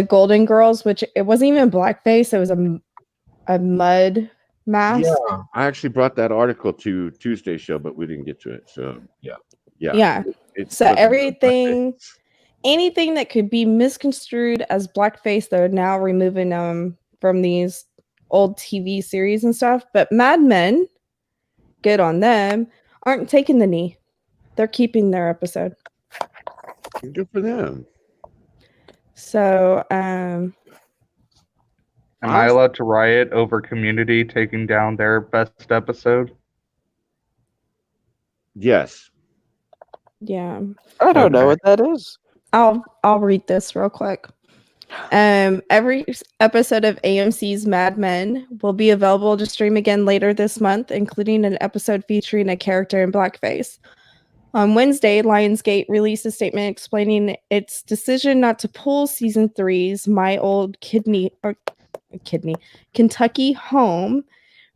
Golden Girls, which it wasn't even blackface; it was a mud mask. Yeah. I actually brought that article to Tuesday's show, but we didn't get to it. So yeah. Yeah. It So wasn't everything, anything that could be misconstrued as blackface, they're now removing them from these old TV series and stuff. But Mad Men, good on them, aren't taking the knee. They're keeping their episode. good for them. So, Am I allowed to riot over Community taking down their best episode? Yes. yeah, I don't know Okay. what that is. I'll read this real quick. Every episode of AMC's Mad Men will be available to stream again later this month, including an episode featuring a character in blackface. On Wednesday, Lionsgate released a statement explaining its decision not to pull season 3's My Old Kentucky Home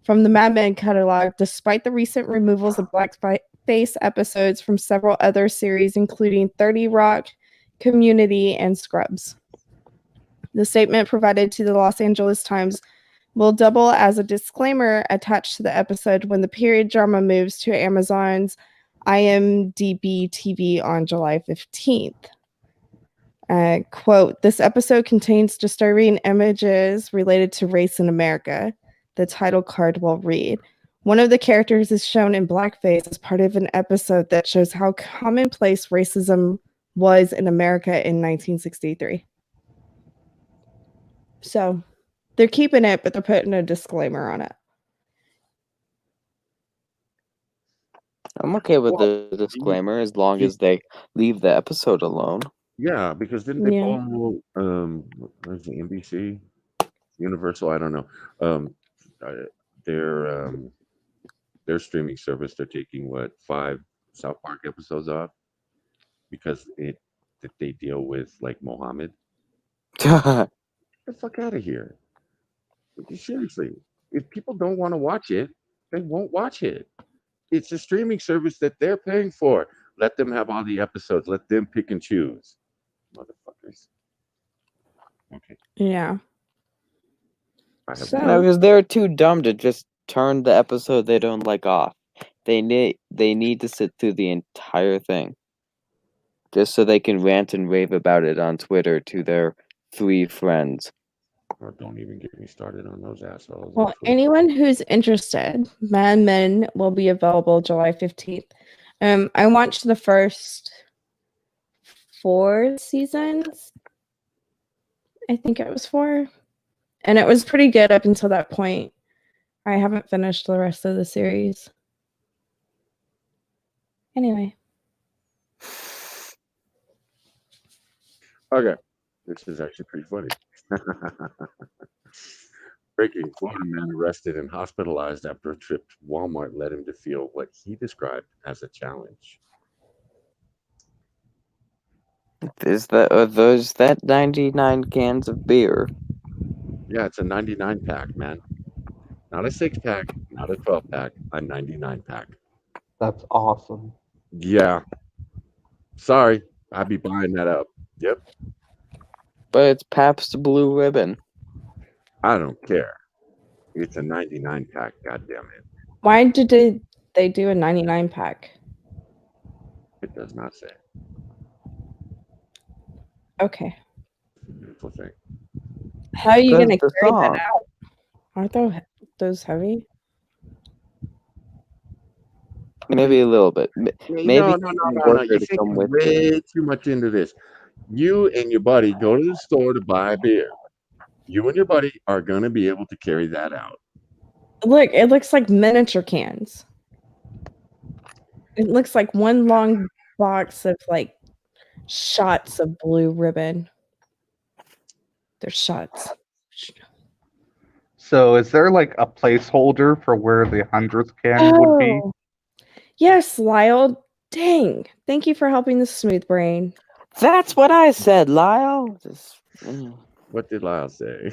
from the Mad Men catalog, despite the recent removals of blackface episodes from several other series, including 30 Rock, Community, and Scrubs. The statement provided to the Los Angeles Times will double as a disclaimer attached to the episode when the period drama moves to Amazon's IMDb TV on July 15th. Quote, this episode contains disturbing images related to race in America. The title card will read. One of the characters is shown in blackface as part of an episode that shows how commonplace racism was in America in 1963. So they're keeping it, but they're putting a disclaimer on it. I'm okay with the disclaimer as long as they leave the episode alone. Yeah, because didn't they Yeah. pull what is it, NBC? Universal, I don't know. Their streaming service, they're taking 5 South Park episodes off because that they deal with like Mohammed. Get the fuck out of here. Seriously. If people don't want to watch it, they won't watch it. It's a streaming service that they're paying for. Let them have all the episodes. Let them pick and choose. Motherfuckers. Okay. Yeah. I have So- No, because they're too dumb to just turn the episode they don't like off. They need to sit through the entire thing. Just so they can rant and rave about it on Twitter to their 3 friends. Or don't even get me started on those assholes. Well, anyone who's interested, Mad Men will be available July 15th. I watched the first 4 seasons. I think it was 4. And it was pretty good up until that point. I haven't finished the rest of the series. Anyway. Okay. This is actually pretty funny. Breaking: Florida man arrested and hospitalized after a trip to Walmart led him to feel what he described as a challenge. Are those that 99 cans of beer? Yeah, it's a 99 pack, man. Not a 6-pack, not a 12-pack, a 99 pack. That's awesome. Yeah. Sorry, I'd be buying that up. Yep. But it's Pabst Blue Ribbon. I don't care. It's a 99 pack, goddammit. Why did they do a 99 pack? It does not say. Okay. It's a beautiful thing. How are you Because going to the carry song. that out? Aren't those heavy? Maybe a little bit. Maybe No. you You to think come with you. way too much into this. You and your buddy go to the store to buy a beer. You and your buddy are going to be able to carry that out. Look, it looks like miniature cans. It looks like one long box of like shots of Blue Ribbon. They're shots. So is there like a placeholder for where the 100th can would be? Oh, yes, Lyle. Dang. Thank you for helping the smooth brain. That's what I said, Lyle. What did Lyle say?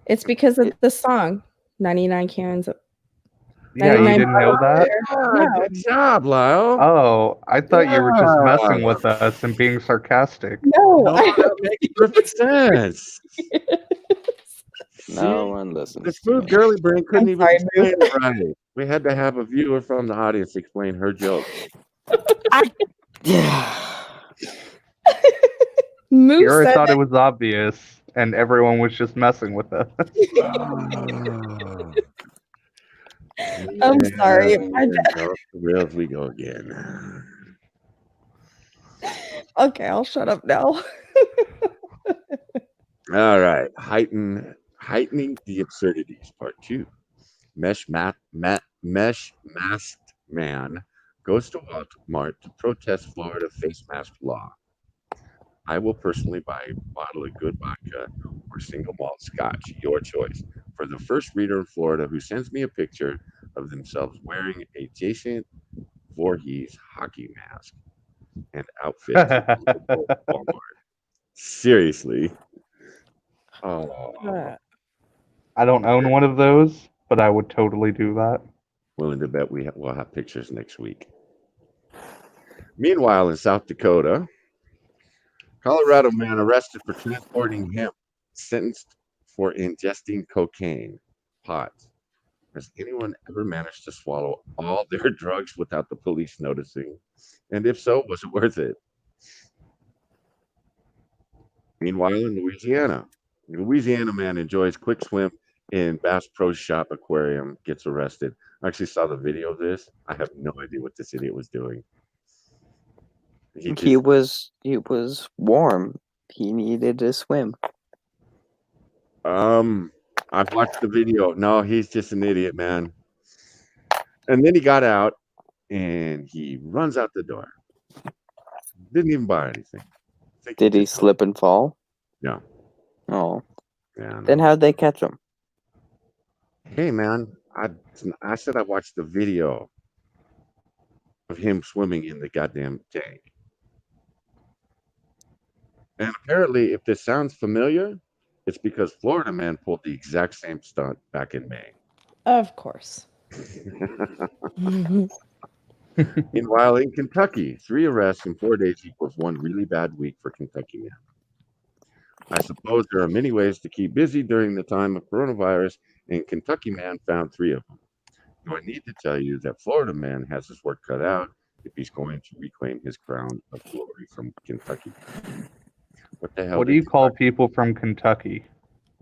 It's because of the song 99 cans. Yeah, you 99 didn't know that? No. Good job, Lyle. Oh, I thought you were just messing Yeah. with us and being sarcastic. No. No, that makes perfect sense. No See, one listens. the to smooth me. girly brain couldn't I'm even sorry, explain it right. We had to have a viewer from the audience explain her joke. Moo Here I said thought it was obvious, and everyone was just messing with us. I'm sorry. My bad. Off the rails we go again. Okay, I'll shut up now. All right, heightening the absurdities, part 2. Mesh masked man goes to Walmart to protest Florida face mask law. I will personally buy a bottle of good vodka or single malt scotch, your choice, for the first reader in Florida who sends me a picture of themselves wearing a Jason Voorhees hockey mask and outfit from Walmart. Seriously. Oh, I don't own one of those, but I would totally do that. willing to bet we'll have pictures next week. Meanwhile, in South Dakota, Colorado man arrested for transporting hemp, sentenced for ingesting cocaine, pot. Has anyone ever managed to swallow all their drugs without the police noticing? And if so, was it worth it? Meanwhile, in Louisiana, a Louisiana man enjoys quick swim in Bass Pro Shop aquarium, gets arrested. I actually saw the video of this. I have no idea what this idiot was doing. He was warm. He needed to swim. I've watched the video. No, he's just an idiot, man. And then he got out and he runs out the door. Didn't even buy anything. Did he slip and fall? No. Oh. Yeah. Then how'd they catch him? Hey, man, I said I watched the video of him swimming in the goddamn tank. And apparently, if this sounds familiar, it's because Florida man pulled the exact same stunt back in May. Of course. Meanwhile, in Kentucky, 3 arrests in 4 days equals one really bad week for Kentucky man. I suppose there are many ways to keep busy during the time of coronavirus, and Kentucky Man found 3 of them. Do I need to tell you that Florida Man has his work cut out if he's going to reclaim his crown of glory from Kentucky? What the hell What do did you call people from Kentucky?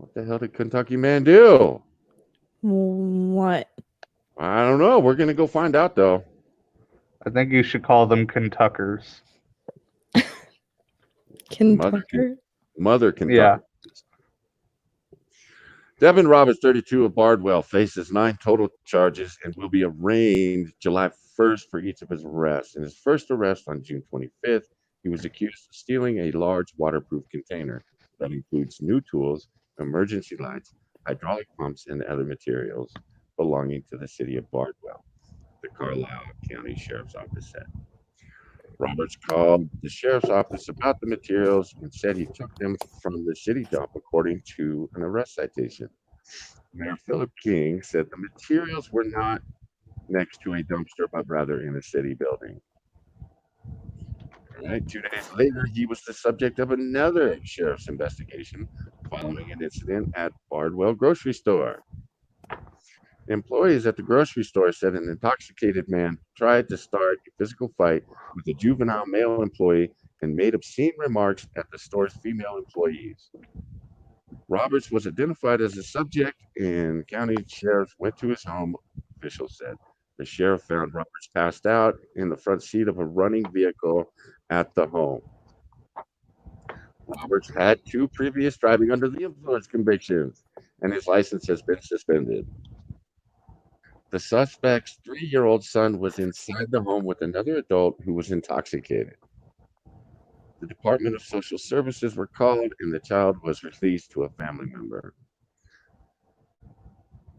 what the hell did Kentucky Man do? What? I don't know. We're gonna go find out though. I think you should call them Kentuckers. Mother, Kentucky? Mother Kentucky. Yeah. Devin Roberts, 32 of Bardwell, faces 9 total charges and will be arraigned July 1st for each of his arrests. In his first arrest on June 25th, he was accused of stealing a large waterproof container that includes new tools, emergency lights, hydraulic pumps, and other materials belonging to the city of Bardwell, the Carlisle County Sheriff's Office said. Roberts called the sheriff's office about the materials and said he took them from the city dump, according to an arrest citation. Mayor Philip King said the materials were not next to a dumpster, but rather in a city building. All right, 2 days later, he was the subject of another sheriff's investigation following an incident at Bardwell grocery store. Employees at the grocery store said an intoxicated man tried to start a physical fight with a juvenile male employee and made obscene remarks at the store's female employees. Roberts was identified as a subject, and county sheriff went to his home, officials said. The sheriff found Roberts passed out in the front seat of a running vehicle at the home. Roberts had 2 previous driving under the influence convictions, and his license has been suspended. The suspect's 3-year-old son was inside the home with another adult who was intoxicated. The Department of Social Services were called, and the child was released to a family member.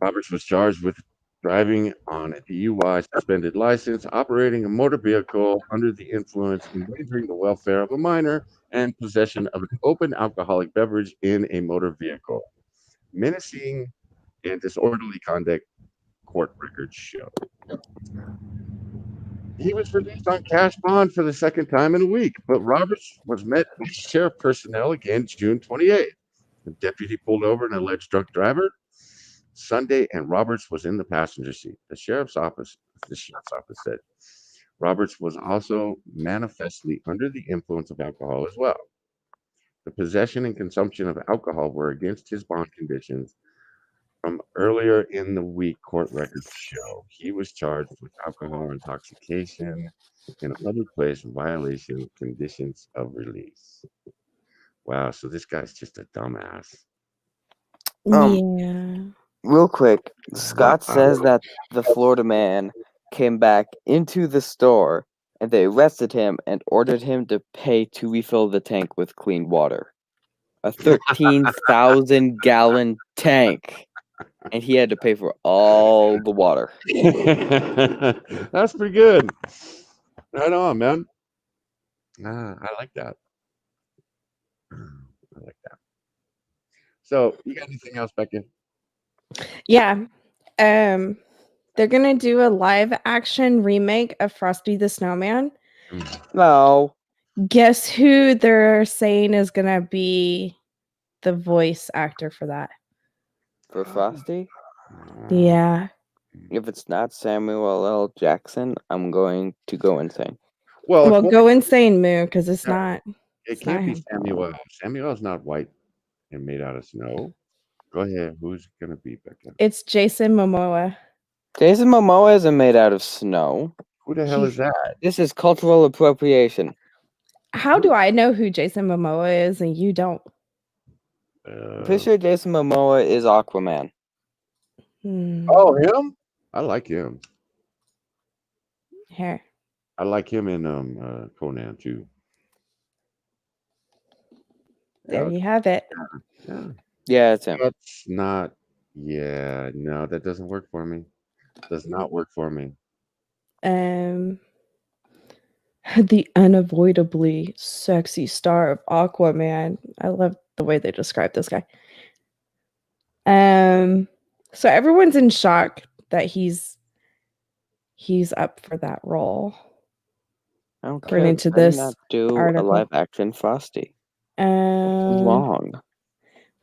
Roberts was charged with driving on a DUI, suspended license, operating a motor vehicle under the influence, endangering the welfare of a minor, and possession of an open alcoholic beverage in a motor vehicle. Menacing and disorderly conduct, court records show. He was released on cash bond for the second time in a week, but Roberts was met by sheriff personnel again June 28th. The deputy pulled over an alleged drunk driver Sunday, and Roberts was in the passenger seat. The sheriff's office said Roberts was also manifestly under the influence of alcohol as well. The possession and consumption of alcohol were against his bond conditions from earlier in the week, court records show. He was charged with alcohol intoxication and other place violation of conditions of release. Wow, so this guy's just a dumbass. Yeah. Real quick, Scott says that the Florida man came back into the store and they arrested him and ordered him to pay to refill the tank with clean water. A 13,000 gallon tank. And he had to pay for all the water. That's pretty good. Right on, man. I like that. I like that. So, you got anything else, Becca? Yeah. They're gonna do a live action remake of Frosty the Snowman. No. Guess who they're saying is gonna be the voice actor for that? For Frosty? Yeah. If it's not Samuel L. Jackson, I'm going to go insane. Well, go insane, Moo, because it's not. It can't be Samuel. Samuel's not white and made out of snow. Go ahead. Who's it gonna be, Becca? It's Jason Momoa. Jason Momoa isn't made out of snow. Who the hell is that? This is cultural appropriation. How do I know who Jason Momoa is and you don't? I'm pretty sure Jason Momoa is Aquaman. Oh, him? I like him. Here. I like him in Conan too. There you have it. Yeah, it's him. That's not. Yeah, no, that doesn't work for me. Does not work for me. The unavoidably sexy star of Aquaman. I love the way they describe this guy. So everyone's in shock that he's up for that role. I don't According care. to this not do article. a live action Frosty. Long. I'm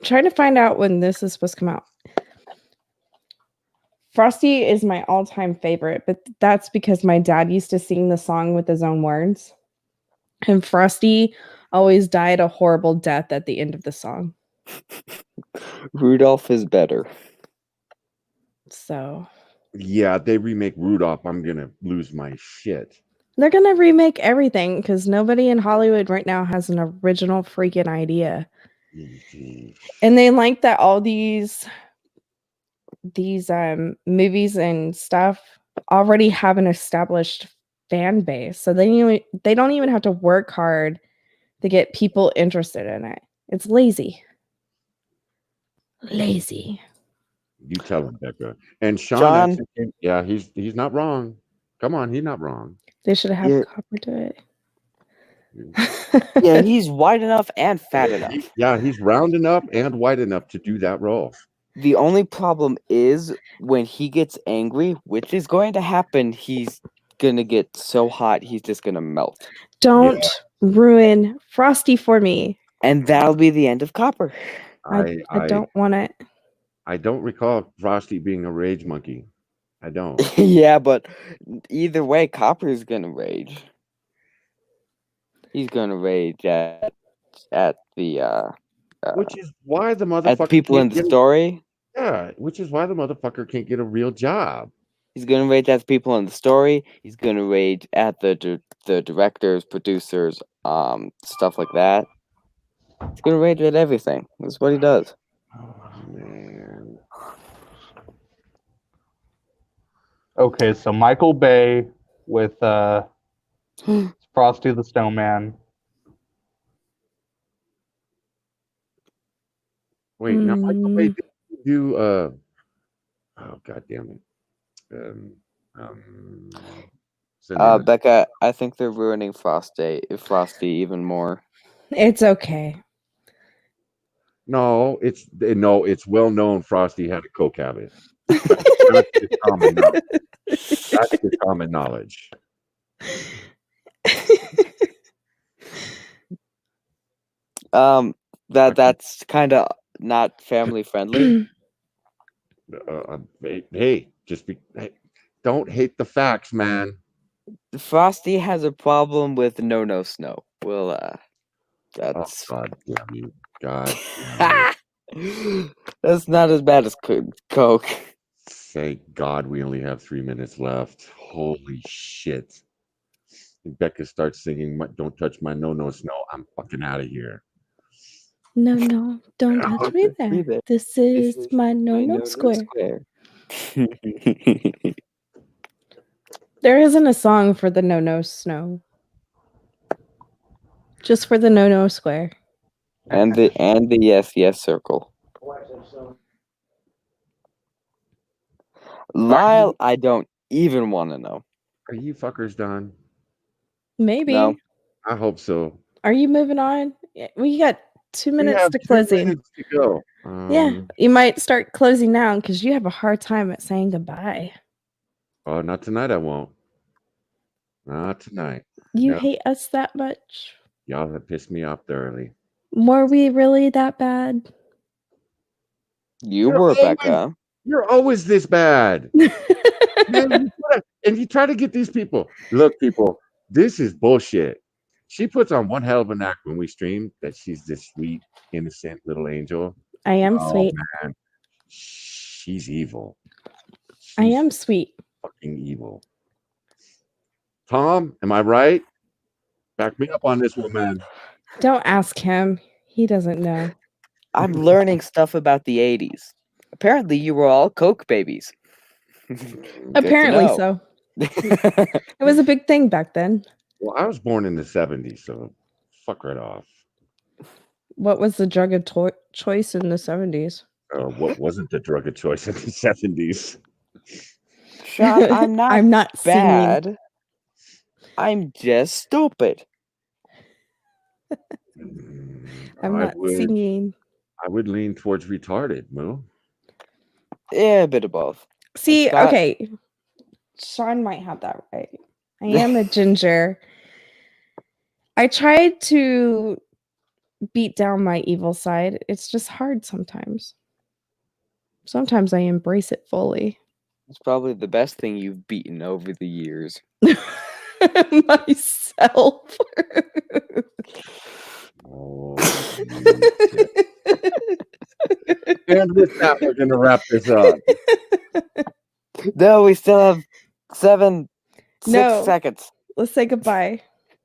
trying to find out when this is supposed to come out. Frosty is my all-time favorite, but that's because my dad used to sing the song with his own words. And Frosty always died a horrible death at the end of the song. Rudolph is better. So Yeah, they remake Rudolph. I'm gonna lose my shit. they're gonna remake everything because nobody in Hollywood right now has an original freaking idea. And they like that all these movies and stuff already have an established fan base. So they don't even have to work hard to get people interested in it. It's lazy. Lazy. You tell him, Becca. And Sean, John- actually, yeah, he's not wrong. Come on, he's not wrong. They should have Yeah. Copper do it. Yeah, he's wide enough and fat enough. Yeah, he's round enough and white enough to do that role. The only problem is when he gets angry, which is going to happen, he's gonna get so hot he's just gonna melt. Don't ruin Frosty for me. And that'll be the end of Copper. I don't want it. I don't recall Frosty being a rage monkey. I don't. Yeah, but either way, Copper's gonna rage. He's gonna rage at the Which is why the motherfucker at the people in can't the get story. Yeah, which is why the motherfucker can't get a real job. He's gonna rage at the people in the story. He's gonna rage at the directors, producers, stuff like that. He's gonna rage at everything. That's what he does. Oh man. Okay, so Michael Bay with Frosty the Snowman. Wait, now Michael Bay did do oh god damn it. what's the name of it? Becca, I think they're ruining Frosty even more. It's okay. No, it's well known Frosty had a coke habit. That's just common knowledge. That's just common knowledge. That's kind of not family friendly. Hey, don't hate the facts, man. Frosty has a problem with no snow. Well, that's God damn you. God damn you. that's not as bad as Coke. Thank God we only have 3 minutes left. Holy shit. If Becca starts singing, "Don't touch my no snow," I'm fucking out of here. No, don't touch me there. This is my no square. There isn't a song for the no snow. Just for the no square. And the yes circle. Lyle, I don't even want to know. Are you fuckers done? Maybe. No. I hope so. Are you moving on? We got 2 minutes to 2 closing. minutes to go. Yeah, you might start closing now because you have a hard time at saying goodbye. Oh, not tonight. I won't. Not tonight. You No. hate us that much? Y'all have pissed me off thoroughly. Were we really that bad? You were, Becca. You're always this bad. Man, you try to get these people. Look, people, this is bullshit. She puts on one hell of an act when we stream that she's this sweet, innocent little angel. I am sweet. Man. She's evil. I am sweet. Fucking evil. Tom, am I right? Back me up on this one, man. Don't ask him. He doesn't know. I'm learning stuff about the 80s. Apparently, you were all Coke babies. Apparently so. It was a big thing back then. Well, I was born in the 70s, so fuck right off. What was the drug of choice in the 70s? What wasn't the drug of choice in the 70s? Sean, I'm not bad. Singing. I'm just stupid. I'm not singing. I would lean towards retarded, Moo. Yeah, a bit of both. See, okay. Sean might have that right. I am a ginger. I tried to beat down my evil side. It's just hard sometimes. Sometimes I embrace it fully. It's probably the best thing you've beaten over the years. Myself. Oh, shit. And with that, we're gonna wrap this up. No, we still have 6 No. seconds. Let's say goodbye.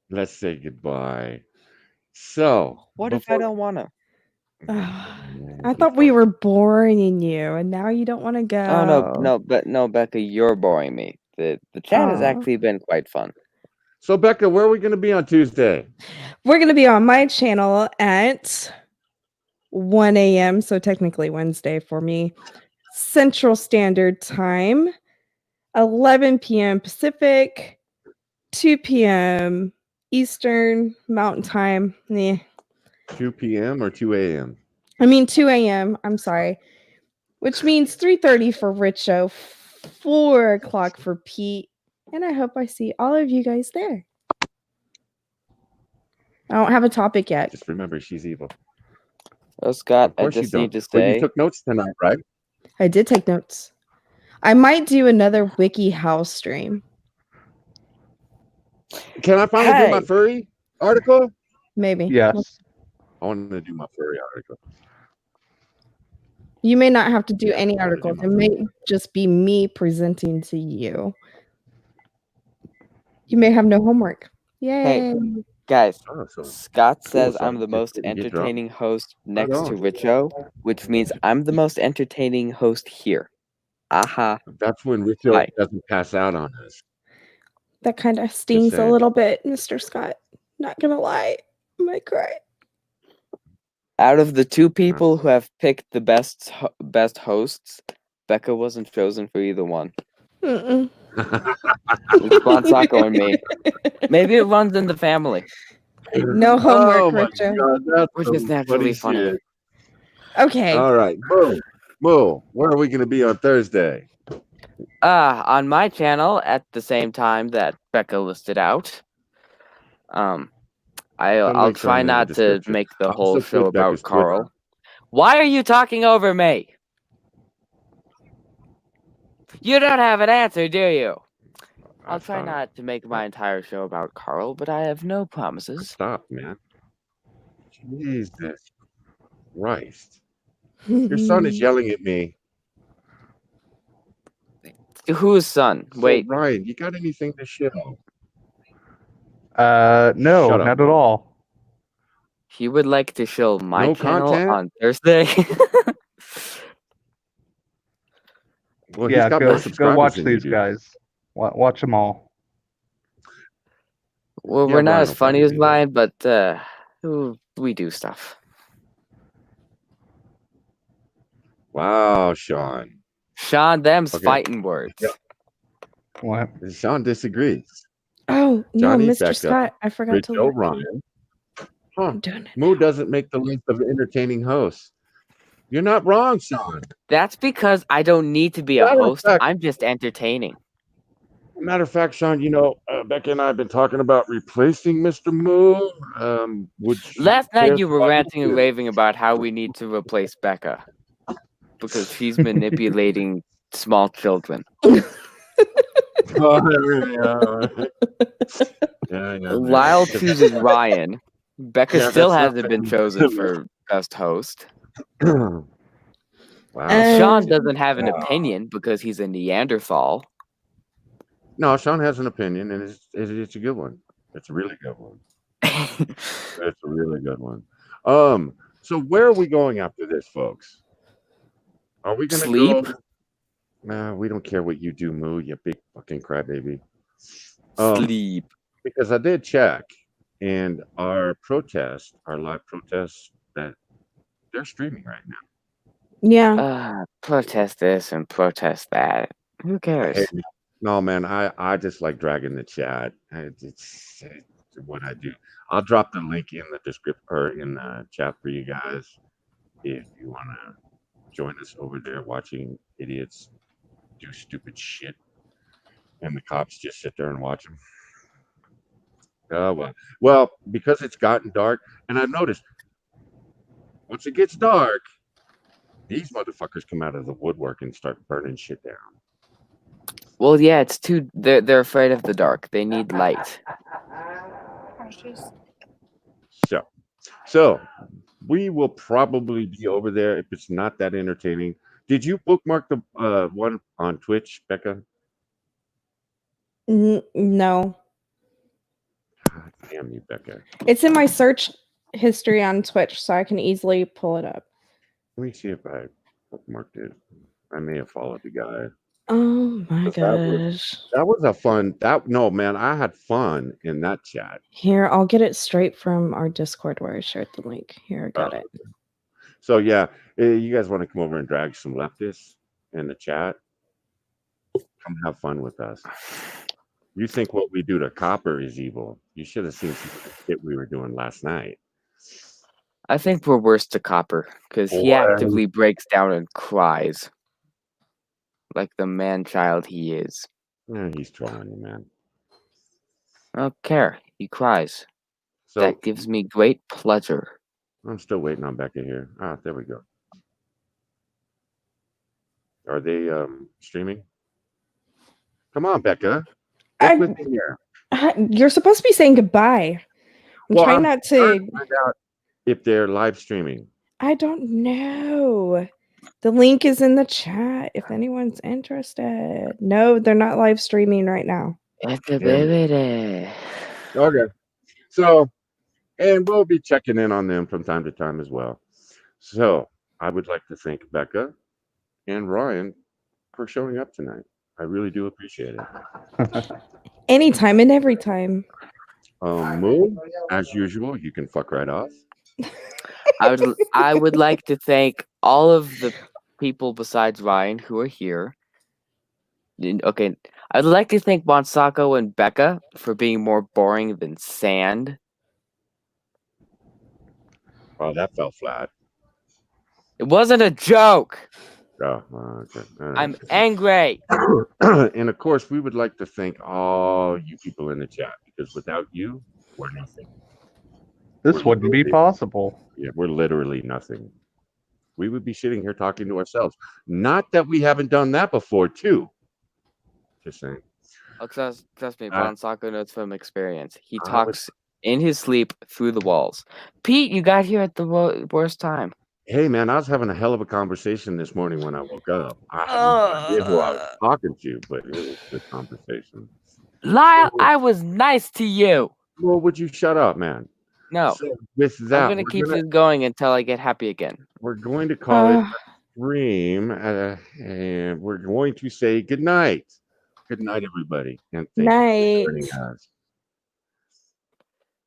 Let's say goodbye. So, What if I don't want to? I thought we were boring you, and now you don't want to go. Oh no, Becca, you're boring me. The chat has Aw. actually been quite fun. So, Becca, where are we gonna be on Tuesday? We're going to be on my channel at 1 a.m. So technically Wednesday for me. Central Standard Time. 11 p.m. Pacific. 2 p.m. Eastern Mountain Time. 2 p.m. or 2 a.m.? I mean 2 a.m. I'm sorry. Which means 3:30 for Richo, 4 o'clock for Pete. And I hope I see all of you guys there. I don't have a topic yet. Just remember, she's evil. Oh, Scott, Of course I you just don't. need to But you say, took notes tonight, right? I did take notes. I might do another Wiki House stream. Can I finally do my Hey! furry article? Maybe. Yes. I want to do my furry article. You may not have to do Yeah, any I wanna do articles. my It may just be me presenting to you. You may have no homework. Yay. guys, Oh, so Scott cool. says So I'm the just most didn't get drunk. entertaining host Right next to on. Richo, which means I'm the most entertaining host here. Aha. That's when Richo Hi. doesn't pass out on us. That kind of stings a saying. little bit, Mr. Scott. Not gonna lie. I might cry. Out of the 2 people who have picked the best hosts, Becca wasn't chosen for either one. Mm-mm. It's Bonsaco and me. Maybe it runs in the family. No homework, Oh my Richo. god, that's Which some is naturally funny. shit. Okay. All right, Moo, where are we going to be on Thursday? On my channel at the same time that Becca listed out. I'll link try down in the not to description. make the I'll whole also show put about Becca's Twitter. Carl. Why are you talking over me? You don't have an answer, do you? I'll try Stop. not to make my entire show about Carl, but I have no promises. Stop, man. Jesus Christ. Your son is yelling at me. Whose son? So, Wait, Ryan, you got anything to show? No, Shut up, not at Mo. all. he would like to show my No channel content? on Thursday. Well, Yeah, he's got go more go subscribers watch than you these do. guys. Watch them all. Well, Yeah, we're not Ryan as will funny probably as do that. mine, but we do stuff. Wow, Sean. Sean, them's Okay. fighting words. Yeah. What? Sean disagrees. Oh, no, Johnny, Mr. Becca, Scott. I forgot to Richo, look. Ryan. Huh. I'm doing it. Moo doesn't make the list of entertaining hosts. You're not wrong, Sean. That's because I don't need to be a Matter of host. fact- I'm just entertaining. Matter of fact, Sean, Becca and I have been talking about replacing Mr. Moo. Last night you were care ranting and to- raving about how we need to replace Becca because she's manipulating small children. Yeah, Lyle chooses Ryan. Becca Yeah, still that's not hasn't been fair. chosen for best host. Wow. Sean doesn't have an opinion because he's a Neanderthal. No, Sean has an opinion, and it's a good one. It's a really good one. It's a really good one. So where are we going after this, folks? Are we gonna Sleep? go? Nah, we don't care what you do, Moo, you big fucking crybaby. Sleep. Because I did check, and our live protests, that they're streaming right now. Yeah. Protest this and protest that. Who cares? Hey, no, man, I just like dragging the chat. It's what I do. I'll drop the link in the description or in the chat for you guys if you want to join us over there watching idiots do stupid shit, and the cops just sit there and watch them. Well, because it's gotten dark, and I've noticed once it gets dark, these motherfuckers come out of the woodwork and start burning shit down. Well, yeah, it's too. They're afraid of the dark. They need light. So we will probably be over there if it's not that entertaining. Did you bookmark the one on Twitch, Becca? No. God damn you, Becca. It's in my search history on Twitch, so I can easily pull it up. Let me see if I bookmarked it. I may have followed the guy. Oh my 'Cause gosh. That was a fun. No, man, I had fun in that chat. Here, I'll get it straight from our Discord where I shared the link. Here, I got it. So yeah, you guys want to come over and drag some leftists in the chat? Come have fun with us. You think what we do to Copper is evil? You should have seen some of the shit we were doing last night. I think we're worse to Copper because he Boy. actively breaks down and cries, like the man-child he is. Yeah, he's trolling you, man. I don't care. He cries. So That gives me great pleasure. I'm still waiting on Becca here. Ah, there we go. Are they streaming? Come on, Becca. Get with me here. You're supposed to be saying goodbye. I'm trying not to find out if they're live streaming. I don't know. The link is in the chat if anyone's interested. No, they're not live streaming right now. Okay. So, and we'll be checking in on them from time to time as well. So, I would like to thank Becca and Ryan for showing up tonight. I really do appreciate it. Anytime and every time. Moo, as usual, you can fuck right off. I would like to thank all of the people besides Ryan who are here. Okay, I'd like to thank Bonsako and Becca for being more boring than sand. Oh, that fell flat. It wasn't a joke. Oh, okay. All right. I'm angry. And of course, we would like to thank all you people in the chat because without you, we're nothing. This wouldn't be possible. Yeah, we're literally nothing. We would be sitting here talking to ourselves. Not that we haven't done that before, too. Just saying. Oh, trust me, Bonsako knows from experience. He talks in his sleep through the walls. Pete, you got here at the worst time. Hey, man, I was having a hell of a conversation this morning when I woke up. I had no idea who I was talking to, but it was a good conversation. Lyle, I was nice to you. Well, would you shut up, man? No. So with that, I'm going to keep this going until I get happy again. We're going to call it a stream, and we're going to say good night. Good night, everybody. And thank you for joining us.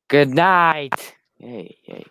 Good night. Hey.